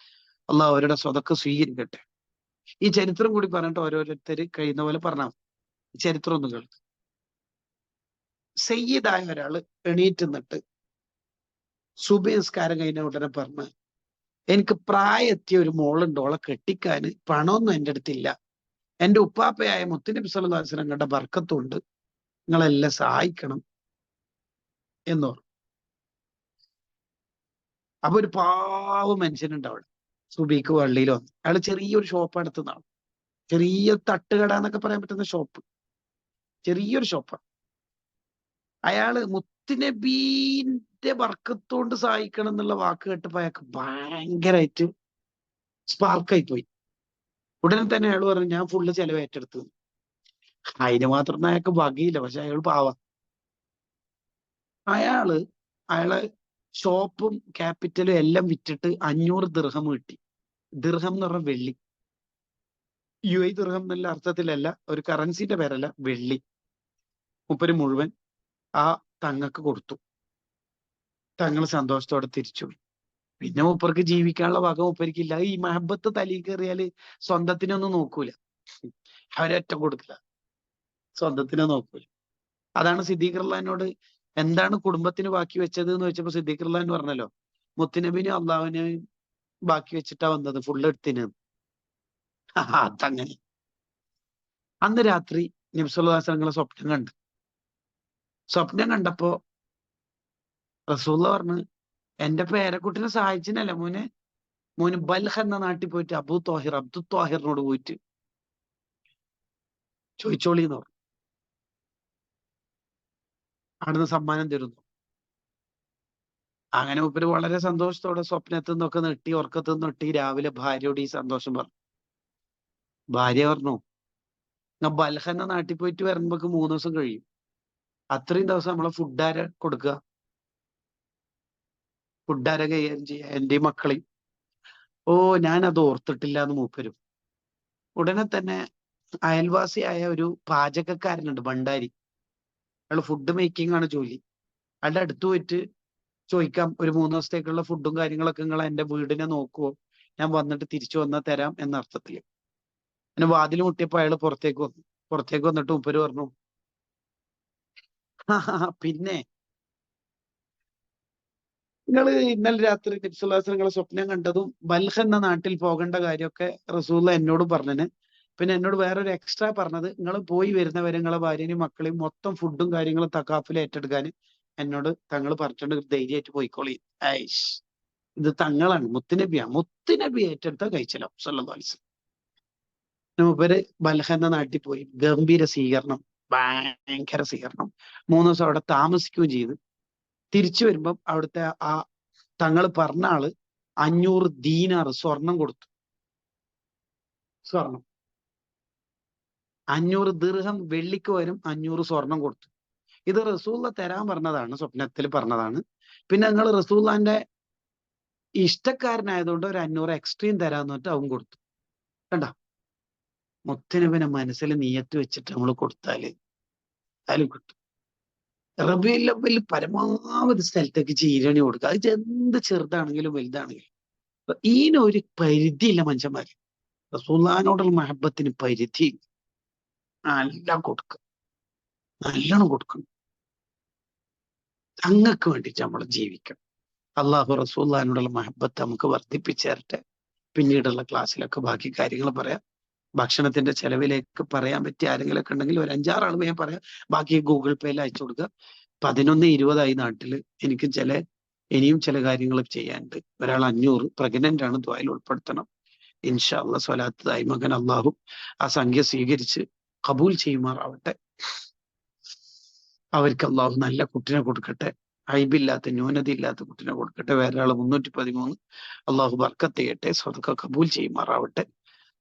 അല്ലാഹ് അവരുടെ സ്വതക്ക സ്വീകരിക്കട്ടെ. ഈ ചരിത്രം കൂടി പറഞ്ഞിട്ട് ഓരോരുത്തർ കഴിയുന്ന പോലെ പറഞ്ഞാൽ ചരിത്രം ഒന്ന് കേൾക്കും. സയ്യിദായ ഒരാള് എണീറ്റ് നിന്നിട്ട് സുബഹി നിസ്കാരം കഴിഞ്ഞ ഉടനെ പറഞ്ഞ്, എനിക്ക് പ്രായത്തിയ ഒരു മോളുണ്ട്, ഓളെ കെട്ടിക്കാന് പണമൊന്നും എൻ്റെ അടുത്തില്ല. എൻ്റെ ഉപ്പാപ്പയായ മുത്തുനബി സല്ലല്ലാഹു അലൈഹി വസല്ലം കണ്ട ബർക്കത്തുണ്ട്, നിങ്ങളെല്ലാം സഹായിക്കണം എന്ന് പറഞ്ഞു. അപ്പൊ ഒരു പാവ മനുഷ്യനുണ്ട് അവിടെ, സുബിക്ക് പള്ളിയിൽ വന്നു. അയാൾ ചെറിയൊരു ഷോപ്പ് നടത്തുന്നതാണ്. ചെറിയ തട്ടുകട എന്നൊക്കെ പറയാൻ പറ്റുന്ന ഷോപ്പ്, ചെറിയൊരു ഷോപ്പാണ്. അയാള് മുത്തുനബീന്റെ ബർക്കത്തോണ്ട് സഹായിക്കണം എന്നുള്ള വാക്ക് കേട്ടപ്പോ അയാൾക്ക് ഭയങ്കരമായിട്ട് സ്പാർക്കായി പോയി. ഉടനെ തന്നെ അയാൾ പറഞ്ഞു, ഞാൻ ഫുള്ള് ചെലവ് ഏറ്റെടുത്തു. അതിന് മാത്രം അയാൾക്ക് വകയില്ല, പക്ഷെ അയാൾ പാവ. അയാളെ ഷോപ്പും ക്യാപിറ്റലും എല്ലാം വിറ്റിട്ട് 500 ദിർഹം കിട്ടി. ദിർഹം എന്ന് പറഞ്ഞ വെള്ളി. UAE ദിർഹം എന്നുള്ള അർത്ഥത്തിലല്ല, ഒരു കറൻസിന്റെ പേരല്ല, വെള്ളി. മൂപ്പര് മുഴുവൻ ആ തങ്ങക്ക് കൊടുത്തു. തങ്ങൾ സന്തോഷത്തോടെ തിരിച്ചുപോയി. പിന്നെ മൂപ്പർക്ക് ജീവിക്കാനുള്ള വക മൂപ്പർക്കില്ല. ഈ മഹബത്ത് തലയിൽ കയറിയാല് സ്വന്തത്തിനൊന്നും നോക്കൂല, അവരൊറ്റ കൊടുക്കില്ല, സ്വന്തത്തിനെ നോക്കൂല. അതാണ് സിദ്ദീഖ് റളിയല്ലാഹുവിനോട് എന്താണ് കുടുംബത്തിന് ബാക്കി വെച്ചത് എന്ന് ചോദിച്ചപ്പോ സിദ്ദീഖ് റളിയല്ലാഹു പറഞ്ഞല്ലോ, മുത്തുനബിനും അള്ളാഹുവിനെയും ബാക്കി വെച്ചിട്ടാ വന്നത്, ഫുള്ള് എടുത്തിന്. അതങ്ങനെ. അന്ന് രാത്രി നബി സല്ലല്ലാഹു അലൈഹി വസല്ലം സ്വപ്നം കണ്ടു. സ്വപ്നം കണ്ടപ്പോ റസൂലുള്ള പറഞ്ഞു, എന്റെ പേരക്കുട്ടിനെ സഹായിച്ചിനല്ല മോന് ബൽഹ എന്ന നാട്ടിൽ പോയിട്ട് അബ്ദുൽ ത്വാഹിറിനോട് പോയിട്ട് ചോദിച്ചോളിന്ന് പറഞ്ഞു, അവിടുന്ന് സമ്മാനം തരുന്നു. അങ്ങനെ മൂപ്പര് വളരെ സന്തോഷത്തോടെ സ്വപ്നത്തിൽ നിന്നൊക്കെ നെട്ടി, ഉറക്കത്തിൽ നിന്ന് നെട്ടി, രാവിലെ ഭാര്യയോട് ഈ സന്തോഷം പറഞ്ഞു. ഭാര്യ പറഞ്ഞു, ബൽഹ എന്ന നാട്ടിൽ പോയിട്ട് വരുമ്പോക്ക് 3 ദിവസം കഴിയും, അത്രയും ദിവസം നമ്മളെ ഫുഡാര കൊടുക്കുക, ഫുഡാര കൈകാര്യം ചെയ്യുക, എന്റെയും മക്കളെയും. ഓ, ഞാനത് ഓർത്തിട്ടില്ല എന്ന് മൂപ്പരും. ഉടനെ തന്നെ അയൽവാസിയായ ഒരു പാചകക്കാരനുണ്ട്, ഭണ്ഡാരി. അയാൾ ഫുഡ് മേക്കിംഗ് ആണ് ജോലി. അയാളുടെ അടുത്ത് പോയിട്ട് ചോദിക്കാം, ഒരു 3 ദിവസത്തേക്കുള്ള ഫുഡും കാര്യങ്ങളൊക്കെ നിങ്ങൾ എന്റെ വീടിനെ നോക്കുവോ, ഞാൻ വന്നിട്ട് തിരിച്ചു വന്നാൽ തരാം എന്ന അർത്ഥത്തില്. പിന്നെ വാതിൽ മുട്ടിയപ്പോ അയാൾ പുറത്തേക്ക് വന്നിട്ട് മൂപ്പര് പറഞ്ഞു, പിന്നെ നിങ്ങൾ ഇന്നലെ രാത്രി നബി സല്ലല്ലാഹു അലൈഹി വസല്ലം നിങ്ങളെ സ്വപ്നം കണ്ടതും ബൽഹ എന്ന നാട്ടിൽ പോകേണ്ട കാര്യമൊക്കെ റസൂലുള്ള എന്നോട് പറഞ്ഞിന്. പിന്നെ എന്നോട് വേറൊരു എക്സ്ട്രാ പറഞ്ഞത്, നിങ്ങൾ പോയി വരുന്നവരെ നിങ്ങളെ ഭാര്യനെയും മക്കളെയും മൊത്തം ഫുഡും കാര്യങ്ങളും തക്കാഫിൽ ഏറ്റെടുക്കാൻ എന്നോട് തങ്ങൾ പറഞ്ഞിട്ടുണ്ട്, ധൈര്യമായിട്ട് പോയിക്കോളി. ഐഷ്, ഇത് തങ്ങളാണ്, മുത്തുനബി ഏറ്റെടുത്ത കഴിച്ചല്ലോ സല്ലല്ലാഹു അലൈഹി വസല്ലം. മൂപ്പര് ബൽഹ എന്ന നാട്ടിൽ പോയി, ഗംഭീര സ്വീകരണം, ഭയങ്കര സ്വീകരണം. 3 ദിവസം അവിടെ താമസിക്കുകയും ചെയ്ത് തിരിച്ചു വരുമ്പം അവിടുത്തെ ആ തങ്ങൾ പറഞ്ഞ ആള് 500 ദീനാർ സ്വർണം കൊടുത്തു. സ്വർണം 500 ദിർഹം വെള്ളിക്ക് വരും 500 സ്വർണം കൊടുത്തു. ഇത് റസൂലുള്ള തരാൻ പറഞ്ഞതാണ്, സ്വപ്നത്തിൽ പറഞ്ഞതാണ്. പിന്നെ നിങ്ങൾ റസൂലുള്ളാന്റെ ഇഷ്ടക്കാരനായതുകൊണ്ട് ഒരു 500 എക്സ്ട്രീം തരാന്ന് പറഞ്ഞിട്ട് അവൻ കൊടുത്തു. കണ്ട, മുത്തനബിനെ മനസ്സിൽ നിയത്ത് വെച്ചിട്ട് നമ്മൾ കൊടുത്താല് അതിൽ കിട്ടും. റബീഉൽ അവ്വൽ പരമാവധി സ്ഥലത്തേക്ക് ചീരണി കൊടുക്കുക, അത് എന്ത് ചെറുതാണെങ്കിലും വലുതാണെങ്കിലും. ഈനൊരു പരിധിയില്ല മനുഷ്യന്മാര്. റസൂലുള്ളാഹിനോടുള്ള മഹബത്തിന് പരിധി, എല്ലാം കൊടുക്കുക, നല്ലോണം കൊടുക്കണം. തങ്ങൾക്ക് വേണ്ടിയിട്ട് നമ്മൾ ജീവിക്കണം. അള്ളാഹു റസൂലുള്ളാഹിനോടുള്ള മഹബത്ത് നമുക്ക് വർദ്ധിപ്പിച്ചു തരട്ടെ. പിന്നീടുള്ള ക്ലാസ്സിലൊക്കെ ബാക്കി കാര്യങ്ങൾ പറയാം. ഭക്ഷണത്തിന്റെ ചെലവിലേക്ക് പറയാൻ പറ്റിയ ആരെങ്കിലൊക്കെ ഉണ്ടെങ്കിൽ ഒരു 5-6 ആൾ ഞാൻ പറയാം, ബാക്കി ഗൂഗിൾ പേയിൽ അയച്ചു കൊടുക്കുക. 11:20 നാട്ടില്. എനിക്ക് ഇനിയും ചില കാര്യങ്ങൾ ചെയ്യാനുണ്ട്. ഒരാൾ 500 പ്രഗ്നന്റ് ആണ്, ദ്വായിൽ ഉൾപ്പെടുത്തണം. ഇൻഷാ അല്ലാഹ് സ്വലാത്ത് മകൻ അള്ളാഹു ആ സംഖ്യ സ്വീകരിച്ച് കബൂൽ ചെയ്യുമാറാവട്ടെ. അവർക്ക് അള്ളാഹു നല്ല കുട്ടിനെ കൊടുക്കട്ടെ, ഐബില്ലാത്ത ന്യൂനതയില്ലാത്ത കുട്ടിനെ കൊടുക്കട്ടെ. വേറെ ആള് 313 അള്ളാഹു ബർക്കത്ത് ചെയ്യട്ടെ, സ്വതക്ക കബൂൽ ചെയ്യുമാറാവട്ടെ.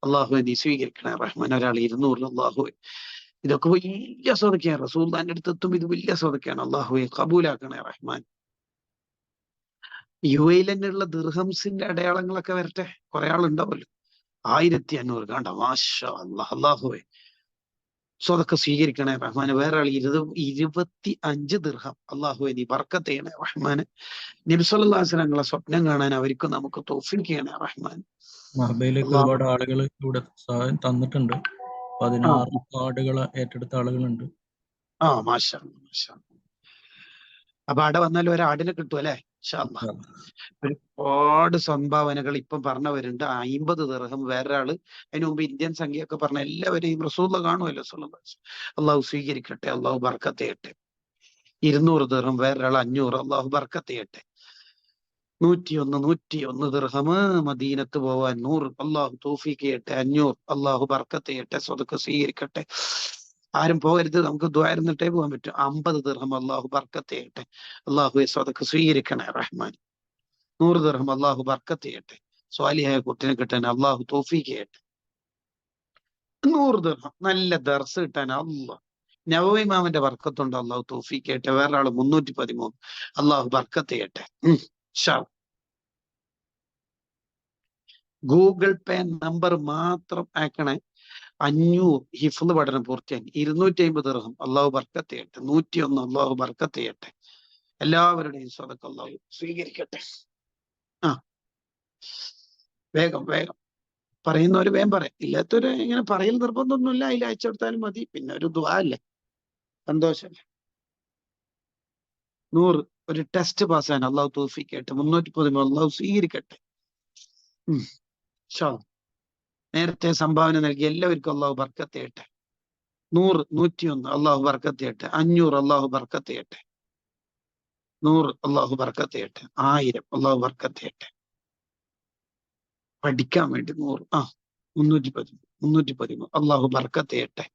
അള്ളാഹു നീ സ്വീകരിക്കണേ റഹ്മാൻ. ഒരാൾ 200 അള്ളാഹു, ഇതൊക്കെ വലിയ സ്വതക്കയാണ്. റസൂലുള്ളാഹിന്റെ അടുത്തെത്തും ഇത് വലിയ സ്വതക്കയാണ്. അള്ളാഹുവെ കബൂലാക്കണേ റഹ്മാൻ. UAE തന്നെയുള്ള ദിർഹംസിന്റെ അടയാളങ്ങളൊക്കെ വരട്ടെ. കുറെ ആളുണ്ടാവുമല്ലോ. 1500 കണ്ട, മാഷാ അല്ലാഹ്. അള്ളാഹുവെ സ്വതക്ക സ്വീകരിക്കണേ റഹ്മാന്. വേറെ ആൾ 25 ദിർഹം. അള്ളാഹുവെ നീ ബർക്കത്ത് ചെയ്യണേ റഹ്മാന്. നബി സല്ലല്ലാഹു അലൈഹി വസല്ലം നിങ്ങളെ സ്വപ്നം കാണാൻ അവർക്ക് നമുക്ക് തൗഫീഖ് ചെയ്യണേ റഹ്മാൻ. മഹബയിലേക്ക് ഒരുപാട് ആളുകൾ ഇവിടെ സഹായം തന്നിട്ടുണ്ട്. 16 ആടുകൾ ഏറ്റെടുത്ത ആളുകളുണ്ട്. മാഷാ മാഷാ. അപ്പൊ അവിടെ വന്നാൽ ഒരാടിനെ കിട്ടും അല്ലെ? ഇൻഷാ അല്ലാഹ്. ഒരുപാട് സംഭാവനകൾ ഇപ്പം പറഞ്ഞവരുണ്ട്. 50 ദിർഹം വേറൊരാള്. അതിന് മുമ്പ് ഇന്ത്യൻ സംഖ്യയൊക്കെ പറഞ്ഞ എല്ലാവരെയും റസൂലുള്ള കാണുമല്ലോ സ്വല്ലല്ലാഹു അലൈഹി വസല്ലം. അള്ളാഹു സ്വീകരിക്കട്ടെ, അള്ളാഹു ബർക്കത്ത് ചെയ്യട്ടെ. 200 ദിർഹം വേറൊരാൾ 500, അള്ളാഹു ബർക്കത്ത് ചെയ്യട്ടെ. 101 ദിർഹം മദീനത്ത് പോവാൻ 100, അള്ളാഹു തൗഫീഖ് ചെയ്യട്ടെ. 500 അള്ളാഹു ബർക്കത്ത് ചെയ്യട്ടെ, സ്വതക്ക സ്വീകരിക്കട്ടെ. ആരും പോകരുത്, നമുക്ക് ദുആ ഇരുന്നിട്ടേ പോകാൻ പറ്റും. 50 ദിർഹം അള്ളാഹു ബർക്കത്ത് ചെയ്യട്ടെ, അള്ളാഹു സ്വതക്ക സ്വീകരിക്കണേ റഹ്മാൻ. 100 ദിർഹം അള്ളാഹു ബർക്കത്ത് ചെയ്യട്ടെ, സ്വാലിഹായ കുട്ടിനെ കിട്ടാൻ അള്ളാഹു തൗഫീഖ് ചെയ്യട്ടെ. 100 ദിർഹം നല്ല ദർസ് കിട്ടാൻ അള്ളാഹ് നബവി ഇമാമിന്റെ ബർക്കത്തുണ്ട്, അള്ളാഹു തൗഫീഖ് ചെയ്യട്ടെ. വേറെ ആള് 313, അള്ളാഹു ബർക്കത്ത് ചെയ്യട്ടെ. ഗൂഗിൾ പേ നമ്പർ മാത്രം അയക്കണേ. 500 ഹിഫ്ള് പഠനം പൂർത്തിയാക്കി. 250 ദിർഹം അള്ളാഹു ബർക്കത്ത് ചെയ്യട്ടെ. 101 അള്ളാഹു ബർക്കത്ത് ചെയ്യട്ടെ. എല്ലാവരുടെയും സ്വതക്ക അള്ളാഹു സ്വീകരിക്കട്ടെ. വേഗം വേഗം പറയുന്നവര് വേഗം പറയാം. ഇല്ലാത്തൊരു ഇങ്ങനെ പറയൽ നിർബന്ധമൊന്നുമില്ല. അതിൽ അയച്ചു കൊടുത്താലും മതി. പിന്നെ ഒരു ദുആ അല്ലേ, സന്തോഷല്ലേ. 100 ഒരു ടെസ്റ്റ് പാസ്സാൻ അള്ളാഹു തൗഫീഖ് 313 അള്ളാഹു സ്വീകരിക്കട്ടെ. ഇൻഷാ അല്ലാഹ്. നേരത്തെ സംഭാവന നൽകി എല്ലാവർക്കും അള്ളാഹു ബർക്കത്ത് ചെയ്യട്ടെ. 100 101 അള്ളാഹു ബർക്കത്ത് ചെയ്യട്ടെ. 500 അള്ളാഹു ബർക്കത്ത് ചെയ്യട്ടെ. 100 അള്ളാഹു ബർക്കത്ത് ചെയ്യട്ടെ. 1000 അള്ളാഹു ബർക്കത്ത് ചെയ്യട്ടെ. പഠിക്കാൻ വേണ്ടി 100 313 അള്ളാഹു ബർക്കത്ത് ചെയ്യട്ടെ.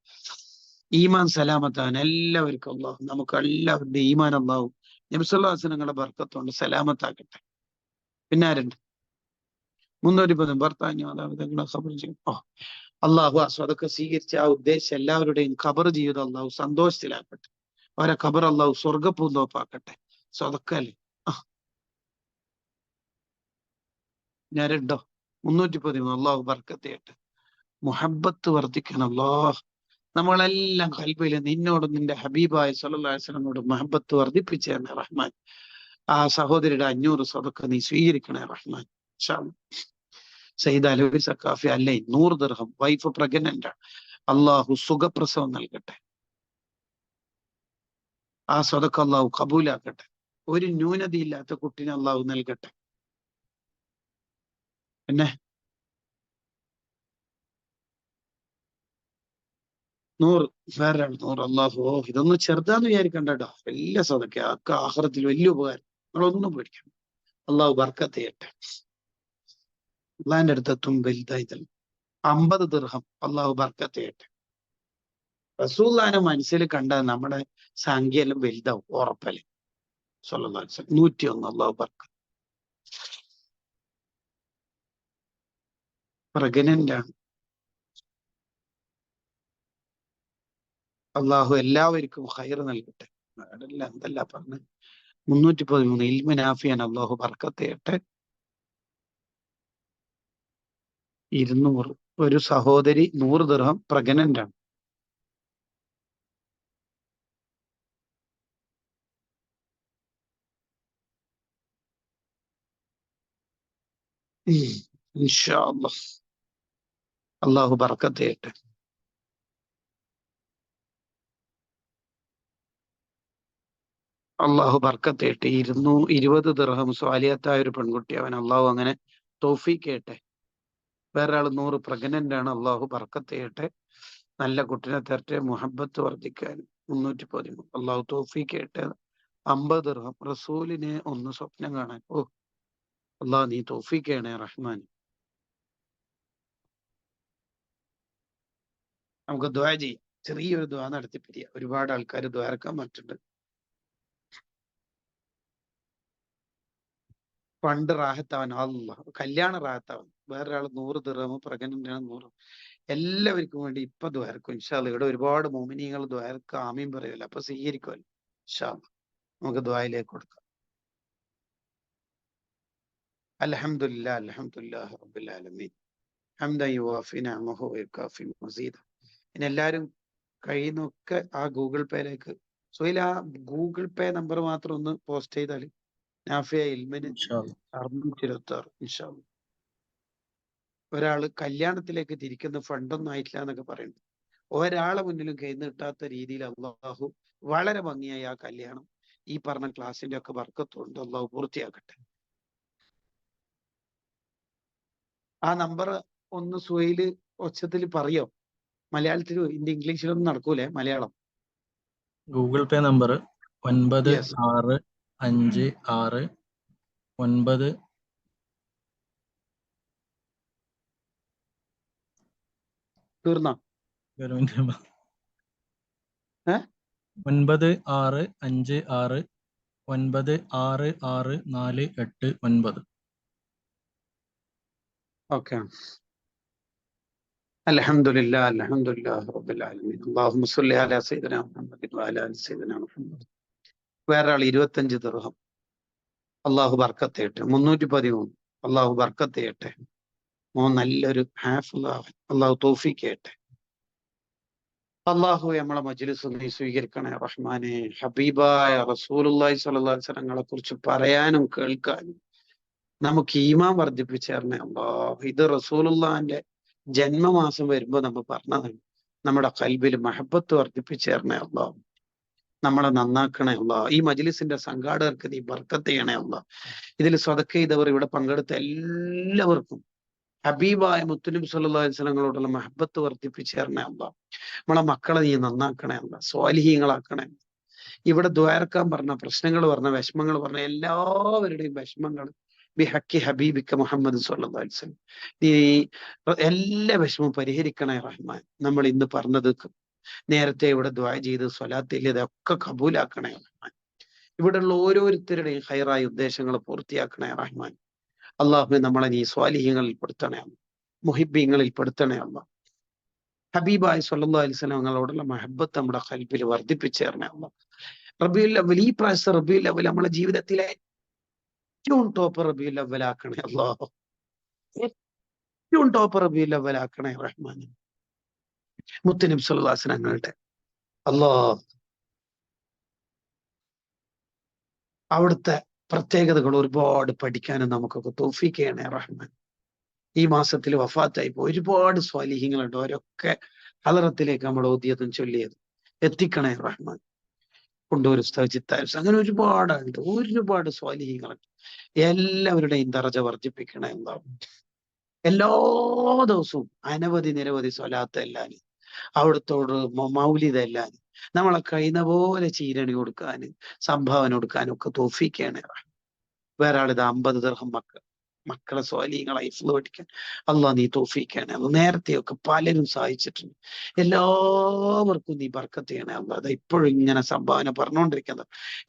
ഈമാൻ സലാമത്താൻ എല്ലാവർക്കും അള്ളാഹു നമുക്ക് എല്ലാവരുടെ ഈമാൻ അള്ളാഹു നബി സല്ലല്ലാഹു അലൈഹി വസല്ലമയുടെ ബർക്കത്തുകൊണ്ട് സലാമത്താക്കട്ടെ. പിന്നെ ആരുണ്ട്? 310 ഭർത്താഞ്ഞു മാതാപിതാക്കളെ ഖബർ ചെയ്യും. അള്ളാഹു അതൊക്കെ സ്വീകരിച്ച ആ ഉദ്ദേശിച്ച എല്ലാവരുടെയും ഖബർ ജീവിതം അള്ളാഹു സന്തോഷത്തിലാക്കട്ടെ. അവരെ ഖബർ അള്ളാഹു സ്വർഗപ്പൂന്തോപ്പാക്കട്ടെ. സ്വതക്കല്ലേ. ഞാനുണ്ടോ? 313 അള്ളാഹു ബർക്കത്ത് ചെയ്യട്ടെ. മുഹബ്ബത്ത് വർദ്ധിക്കണം. അല്ലാഹ് നമ്മളെല്ലാം ഖൽബിൽ നിന്നോടും നിന്റെ ഹബീബായ സല്ലല്ലാഹു അലൈഹി വസല്ലമയോട് മുഹബ്ബത്ത് വർദ്ധിപ്പിച്ചു തന്നെ റഹ്മാൻ. ആ സഹോദരിയുടെ 500 സ്വതക്ക നീ സ്വീകരിക്കണേ റഹ്മാൻ. ഇൻഷാ അല്ലാഹ്. സയ്യിദ് അലവി സക്കാഫി അല്ലേ 100 ദിർഹം. വൈഫ് പ്രഗ്നന്റ് ആണ്. അള്ളാഹു സുഖപ്രസവം നൽകട്ടെ. ആ സ്വതക്ക അള്ളാഹു കബൂലാക്കട്ടെ. ഒരു ന്യൂനതയില്ലാത്ത കുട്ടിനെ അള്ളാഹു നൽകട്ടെ. പിന്നെ 100 വേറൊരാൾ 100 അള്ളാഹു. ഇതൊന്നും ചെറുതാന്ന് വിചാരിക്കണ്ട കേട്ടോ. വലിയ സ്വതക്ക ആഖിറത്തിൽ വലിയ ഉപകാരം. നിങ്ങളൊന്നും പേടിക്കണം. അള്ളാഹു ബർക്കത്ത് ചെയ്യട്ടെ. അള്ളാഹിന്റെ അടുത്തെത്തും വലുതായി തന്നെ 50 ദിർഹം അള്ളാഹു ബർക്കത്ത് ചെയ്യട്ടെ. റസൂലുള്ളാഹിനെ മനസ്സിൽ കണ്ട നമ്മുടെ സംഖ്യ എല്ലാം വലുതാവും ഉറപ്പല്ലേ. സ്വല്ലല്ലാഹു അലൈഹി വസല്ലം 101 അള്ളാഹു ബർക്കത്ത്. പ്രഗ്നന്റ് ആണ്. അള്ളാഹു എല്ലാവർക്കും ഖൈർ നൽകട്ടെ. എന്തല്ല പറഞ്ഞ് 313 ഇൽമു നാഫിയാൻ അള്ളാഹു ബർക്കത്ത് ചെയ്യട്ടെ. 200 ഒരു സഹോദരി 100 ദിർഹം പ്രഗ്നന്റ് ആണ്. ഇൻഷാ അല്ലാഹ് അള്ളാഹു ബർക്കത്ത് ചെയ്യട്ടെ. അള്ളാഹു ബർക്കത്ത് ചെയ്യട്ടെ. 220 ദിർഹം സ്വാലിയത്തായ ഒരു പെൺകുട്ടി. അവൻ അള്ളാഹു അങ്ങനെ തൗഫീഖ് ചെയ്യട്ടെ. വേറൊരാൾ 100 പ്രഗ്നന്റ് ആണ്. അള്ളാഹു ബർക്കത്ത് ചെയ്യട്ടെ. നല്ല കുട്ടിനെ തരട്ടെ. മുഹബ്ബത്ത് വർദ്ധിക്കാൻ 313 അള്ളാഹു തൗഫീഖ് ചെയ്യട്ടെ. 50 ദിർഹം റസൂലിനെ ഒന്ന് സ്വപ്നം കാണാൻ. അള്ളാഹു നീ തൗഫീഖ് ചെയ്യണേ റഹ്മാൻ. നമുക്ക് ദുആ ചെയ്യാം. ചെറിയൊരു ദുആ നടത്തി പിരിയാം. ഒരുപാട് ആൾക്കാർ ദ്വാരക്കാൻ പറ്റുന്നുണ്ട്. ഫണ്ട് റാഹത്താവൻ കല്യാണ റാഹത്താവൻ. വേറൊരാൾ 100 ദിർഹം പ്രഗ്നന്റ് ആണ്. 100 എല്ലാവർക്കും വേണ്ടി ഇപ്പൊ ദ്വാരക്കും. ഇൻഷാ അല്ലാഹ്. ഇവിടെ ഒരുപാട് മോമിനീങ്ങൾ ദ്വാരക്ക് ആമീൻ പറയല്ലോ. അപ്പൊ സ്വീകരിക്കുമല്ലോ. ഇൻഷാ അല്ലാഹ്. നമുക്ക് ദ്വായിലേക്ക് കൊടുക്കാം. അൽഹംദുലില്ലാഹ് അൽഹംദുലില്ലാഹി റബ്ബിൽ ആലമീൻ ഹംദൻ യുവാഫി നിഅമഹു വയുകാഫി മസീദ. ഇനി എല്ലാവരും കഴിയുന്നൊക്കെ ആ ഗൂഗിൾ പേയിലേക്ക് സുഹൈൽ ആ ഗൂഗിൾ പേ നമ്പർ മാത്രം ഒന്ന് പോസ്റ്റ് ചെയ്താൽ നാഫിയ ഇൽമിന് ഇൻഷാ അല്ലാഹ്. 626 ഇൻഷാ അല്ലാഹ്. ഒരാള് കല്യാണത്തിലേക്ക് തിരിക്കുന്ന ഫണ്ടൊന്നും ആയിട്ടില്ല എന്നൊക്കെ പറയുന്നു. ഒരാളെ മുന്നിലും കൈ നീട്ടാത്ത രീതിയിൽ അള്ളാഹു വളരെ ഭംഗിയായി ആ കല്യാണം ഈ പറഞ്ഞ ക്ലാസിന്റെ ഒക്കെ ബർക്കത്തുകൊണ്ട് അള്ളാഹു പൂർത്തിയാക്കട്ടെ. ആ നമ്പർ ഒന്ന് സുഹൈൽ ഒച്ചത്തിൽ പറയോ? മലയാളത്തിൽ ഇംഗ്ലീഷിലൊന്നും നടക്കൂലേ, Malayalam. Google Pay number yes 9656 തീർന്നോ? 9656966489. ഓക്കെ. അൽഹംദുലില്ലാഹ് അൽഹംദുലില്ലാഹി റബ്ബിൽ ആലമീൻ അല്ലാഹുമ്മ സ്വല്ലി അലാ സയ്യിദിനാ മുഹമ്മദിൻ വഅലാ ആലി സയ്യിദിനാ മുഹമ്മദ്. വേറൊരാൾ 25 ദിർഹം അള്ളാഹു ബർക്കത്ത് ചെയ്യട്ടെ. 313 അള്ളാഹു ബർക്കത്ത് ചെയ്യട്ടെ. നല്ലൊരു ഹാഫിളാവാൻ അള്ളാഹു തൗഫീഖ് ചെയ്യട്ടെ. അള്ളാഹു നമ്മളെ മജ്ലിസ് നീ സ്വീകരിക്കണേ റഹ്മാനെ. ഹബീബായ റസൂലുള്ളാഹി സ്വല്ലല്ലാഹു അലൈഹി വസല്ലമയെ കുറിച്ച് പറയാനും കേൾക്കാനും നമുക്ക് ഈമാൻ വർദ്ധിപ്പിച്ചു തരണേ അല്ലാഹ്. ഇത് റസൂലുള്ളാഹിന്റെ ജന്മമാസം വരുമ്പോ നമ്മൾ പറഞ്ഞതാണ്. നമ്മുടെ കൽബിൽ മഹബത്ത് വർദ്ധിപ്പിച്ചു തരണേ അല്ലാഹ്. നമ്മളെ നന്നാക്കണേ അല്ലാഹ്. ഈ മജ്ലിസിന്റെ സംഘാടകർക്ക് നീ ബർക്കത്ത് ചെയ്യണേ അല്ലാഹ്. ഇതിൽ സ്വതക്ക ചെയ്തവർ, ഇവിടെ പങ്കെടുത്ത എല്ലാവർക്കും ഹബീബായ മുത്തുനബി സല്ലല്ലാഹു അലൈഹി വസല്ലമയോടുള്ള മഹബത്ത് വർദ്ധിപ്പിച്ചു തരണേ അല്ലാഹ്. നമ്മളെ മക്കളെ നീ നന്നാക്കണേ അല്ലാഹ്. സ്വാലിഹീങ്ങളാക്കണേ. ഇവിടെ ദ്വാരക്കാൻ പറഞ്ഞ പ്രശ്നങ്ങൾ പറഞ്ഞ വിഷമങ്ങൾ പറഞ്ഞ എല്ലാവരുടെയും വിഷമങ്ങൾ ബിഹക്കി ഹബീബിക്ക മുഹമ്മദ് സല്ലല്ലാഹു അലൈഹി വസല്ലം നീ എല്ലാ വിഷമവും പരിഹരിക്കണേ റഹ്മാൻ. നമ്മൾ ഇന്ന് പറഞ്ഞത് നേരത്തെ ഇവിടെ ദ്വാ ചെയ്ത് സ്വലാത്തിൽ ഇതൊക്കെ കബൂലാക്കണേ റഹ്മാൻ. ഇവിടെയുള്ള ഓരോരുത്തരുടെയും ഹൈറായ ഉദ്ദേശങ്ങൾ പൂർത്തിയാക്കണേ റഹ്മാൻ. അള്ളാഹു നമ്മളെ നീ സ്വാലിഹ്യങ്ങളിൽ പെടുത്തണേ, മുഹിബ്ബീങ്ങളിൽ പെടുത്തണേ അല്ലാഹ്. ഹബീബായി സല്ലല്ലാഹു അലൈഹി വസല്ലം ഞങ്ങളോടുള്ള മഹബത്ത് നമ്മുടെ ഖൽബിൽ വർദ്ധിപ്പിച്ചു തരണേ അല്ലാഹ്. റബീഉൽ അവ്വൽ, ഈ പ്രാവശ്യം റബീഉൽ അവ്വൽ നമ്മുടെ ജീവിതത്തിലെ ഏറ്റവും ടോപ്പ് റബീഉൽ അവ്വൽ ആക്കണേ അല്ലാഹ്. ഏറ്റവും ടോപ്പ് റബീഉൽ അവ്വൽ ആക്കണേ റഹ്മാൻ. മുത്തുനബി സല്ലല്ലാഹു അലൈഹി വസല്ലം ഞങ്ങളുടെ അല്ലാഹ് അവിടുത്തെ പ്രത്യേകതകൾ ഒരുപാട് പഠിക്കാനും നമുക്കൊക്കെ തൗഫീഖ് ചെയ്യണേ റഹ്മാൻ. ഈ മാസത്തിൽ വഫാത്തായി പോയി ഒരുപാട് സ്വാലിഹ്യങ്ങളുണ്ട്. അവരൊക്കെ ഹളറത്തിലേക്ക് നമ്മൾ ഓതിയതും ചൊല്ലിയതും എത്തിക്കണേ റഹ്മാൻ. കൊണ്ടൂർ ഉസ്താദ് ചിത്താരിസ്, അങ്ങനെ ഒരുപാടുണ്ട്, ഒരുപാട് സ്വാലിഹ്യങ്ങളുണ്ട്. എല്ലാവരുടെയും ദറജ വർദ്ധിപ്പിക്കണേ അല്ലാഹ്. എല്ലാ ദിവസവും അനവധി നിരവധി സ്വലാത്ത് എല്ലാനും അവിടുത്തോട് മൗലിദ് എല്ലാനും നമ്മളെ കഴിയുന്ന പോലെ ചീരണി കൊടുക്കാനും സംഭാവന കൊടുക്കാനും ഒക്കെ തൗഫീഖ് ചെയ്യണേ. വേറെ ആളിത് 50 ദിർഹം മക്കളെ സ്വാലിഹ്യങ്ങളെ ഹിഫ്ള് പഠിക്കാൻ അല്ലാഹ് നീ തൗഫീഖ് ചെയ്യണേ. അത് നേരത്തെയൊക്കെ പലരും സഹായിച്ചിട്ടുണ്ട്. എല്ലാവർക്കും നീ ബർക്കത്ത് ചെയ്യണേ അല്ലാഹ്. അത് ഇപ്പോഴും ഇങ്ങനെ സംഭാവന പറഞ്ഞുകൊണ്ടിരിക്കുന്നത്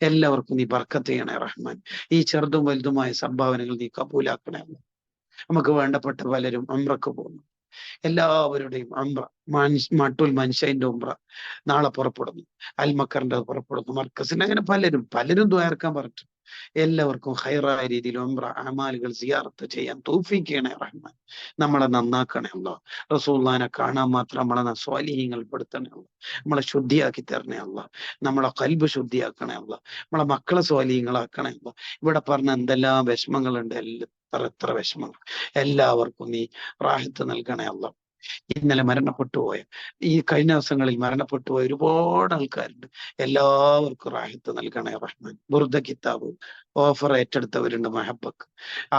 എല്ലാവർക്കും നീ ബർക്കത്ത് ചെയ്യണേ റഹ്മാൻ. ഈ ചെറുതും വലുതുമായ സംഭാവനകൾ നീ കബൂലാക്കണേ അല്ലാഹ്. നമുക്ക് വേണ്ടപ്പെട്ട പലരും ഉംറക്ക് പോകുന്നു. എല്ലാവരുടെയും ഉംറ, മട്ടുൽ മൻഷൈന്റെ ഉംറ നാളെ പുറപ്പെടുന്നു. അൽമക്കറിന്റെ പുറപ്പെടുന്നു. മർക്കസിന്റെ, അങ്ങനെ പലരും ദ്വാരക്കാൻ പറഞ്ഞു. എല്ലാവർക്കും ഹൈറായ രീതിയിൽ ഉംറ അമാലുകൾ സിയാറത്ത് ചെയ്യാൻ തൗഫീഖ് ചെയ്യണേ റഹ്മാൻ. നമ്മളെ നന്നാക്കണേ അല്ലാഹ്. റസൂലുള്ളാഹിനെ കാണാൻ മാത്രം നമ്മളെ സ്വാലിഹ്യങ്ങൾ പെടുത്തണേ അല്ലാഹ്. നമ്മളെ ശുദ്ധിയാക്കി തരണേ അല്ലാഹ്. നമ്മളെ ഖൽബ് ശുദ്ധിയാക്കണേ അല്ലാഹ്. നമ്മളെ മക്കളെ സ്വാലിഹ്യങ്ങളാക്കണേ അല്ലാഹ്. ഇവിടെ പറഞ്ഞ എന്തെല്ലാം വിഷമങ്ങളുണ്ട്, എത്ര വിഷമങ്ങൾ, എല്ലാവർക്കും നീ റാഹത്ത് നൽകണേ അല്ലാഹ്. ഇന്നലെ മരണപ്പെട്ടു പോയ, ഈ കഴിഞ്ഞ ദിവസങ്ങളിൽ മരണപ്പെട്ടു പോയ ഒരുപാട് ആൾക്കാരുണ്ട്. എല്ലാവർക്കും റാഹത്ത് നൽകണേ റഹ്മാൻ. ബുർദ കിതാബ് ഓഫർ ഏറ്റെടുത്തവരുണ്ട്, മഹബക്ക്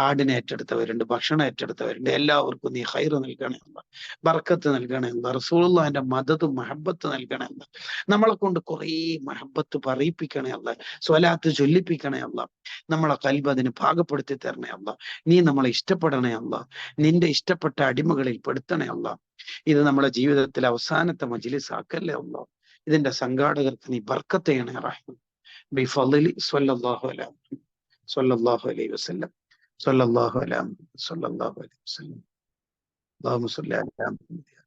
ആടിനെ ഏറ്റെടുത്തവരുണ്ട്, ഭക്ഷണം ഏറ്റെടുത്തവരുണ്ട്. എല്ലാവർക്കും നീ ഹൈറ് നൽകണേ അല്ലാഹ്. ബർക്കത്ത് നൽകണേ അല്ലാഹ്. റസൂലുള്ളാഹിന്റെ മദദും മഹബത്ത് നൽകണേ അല്ലാഹ്. നമ്മളെ കൊണ്ട് കുറേ മഹബത്ത് പറയിപ്പിക്കണേ അല്ലാഹ്. സ്വലാത്ത് ചൊല്ലിപ്പിക്കണേ അല്ലാഹ്. നമ്മളെ ഖൽബ് അതിന് പാകപ്പെടുത്തി തരണേ അല്ലാഹ്. നീ നമ്മളെ ഇഷ്ടപ്പെടണേ അല്ലാഹ്. നിന്റെ ഇഷ്ടപ്പെട്ട അടിമകളിൽ പെടുത്തണേ അല്ലാഹ്. ഇത് നമ്മുടെ ജീവിതത്തിൽ അവസാനത്തെ മജ്ലിസ് ആക്കല്ലേ അല്ലാഹ്. ഇതിന്റെ സംഘാടകർക്ക് നീ ബർക്കത്ത് ചെയ്യണേ റഹ്മാൻ. ബിഫളലി സ്വല്ലല്ലാഹു അലൈഹി വസല്ലം സ്വല്ലല്ലാഹു അലൈഹി വസല്ലം. അല്ലാഹുമ്മ സ്വല്ലി അലാ മുഹമ്മദ്.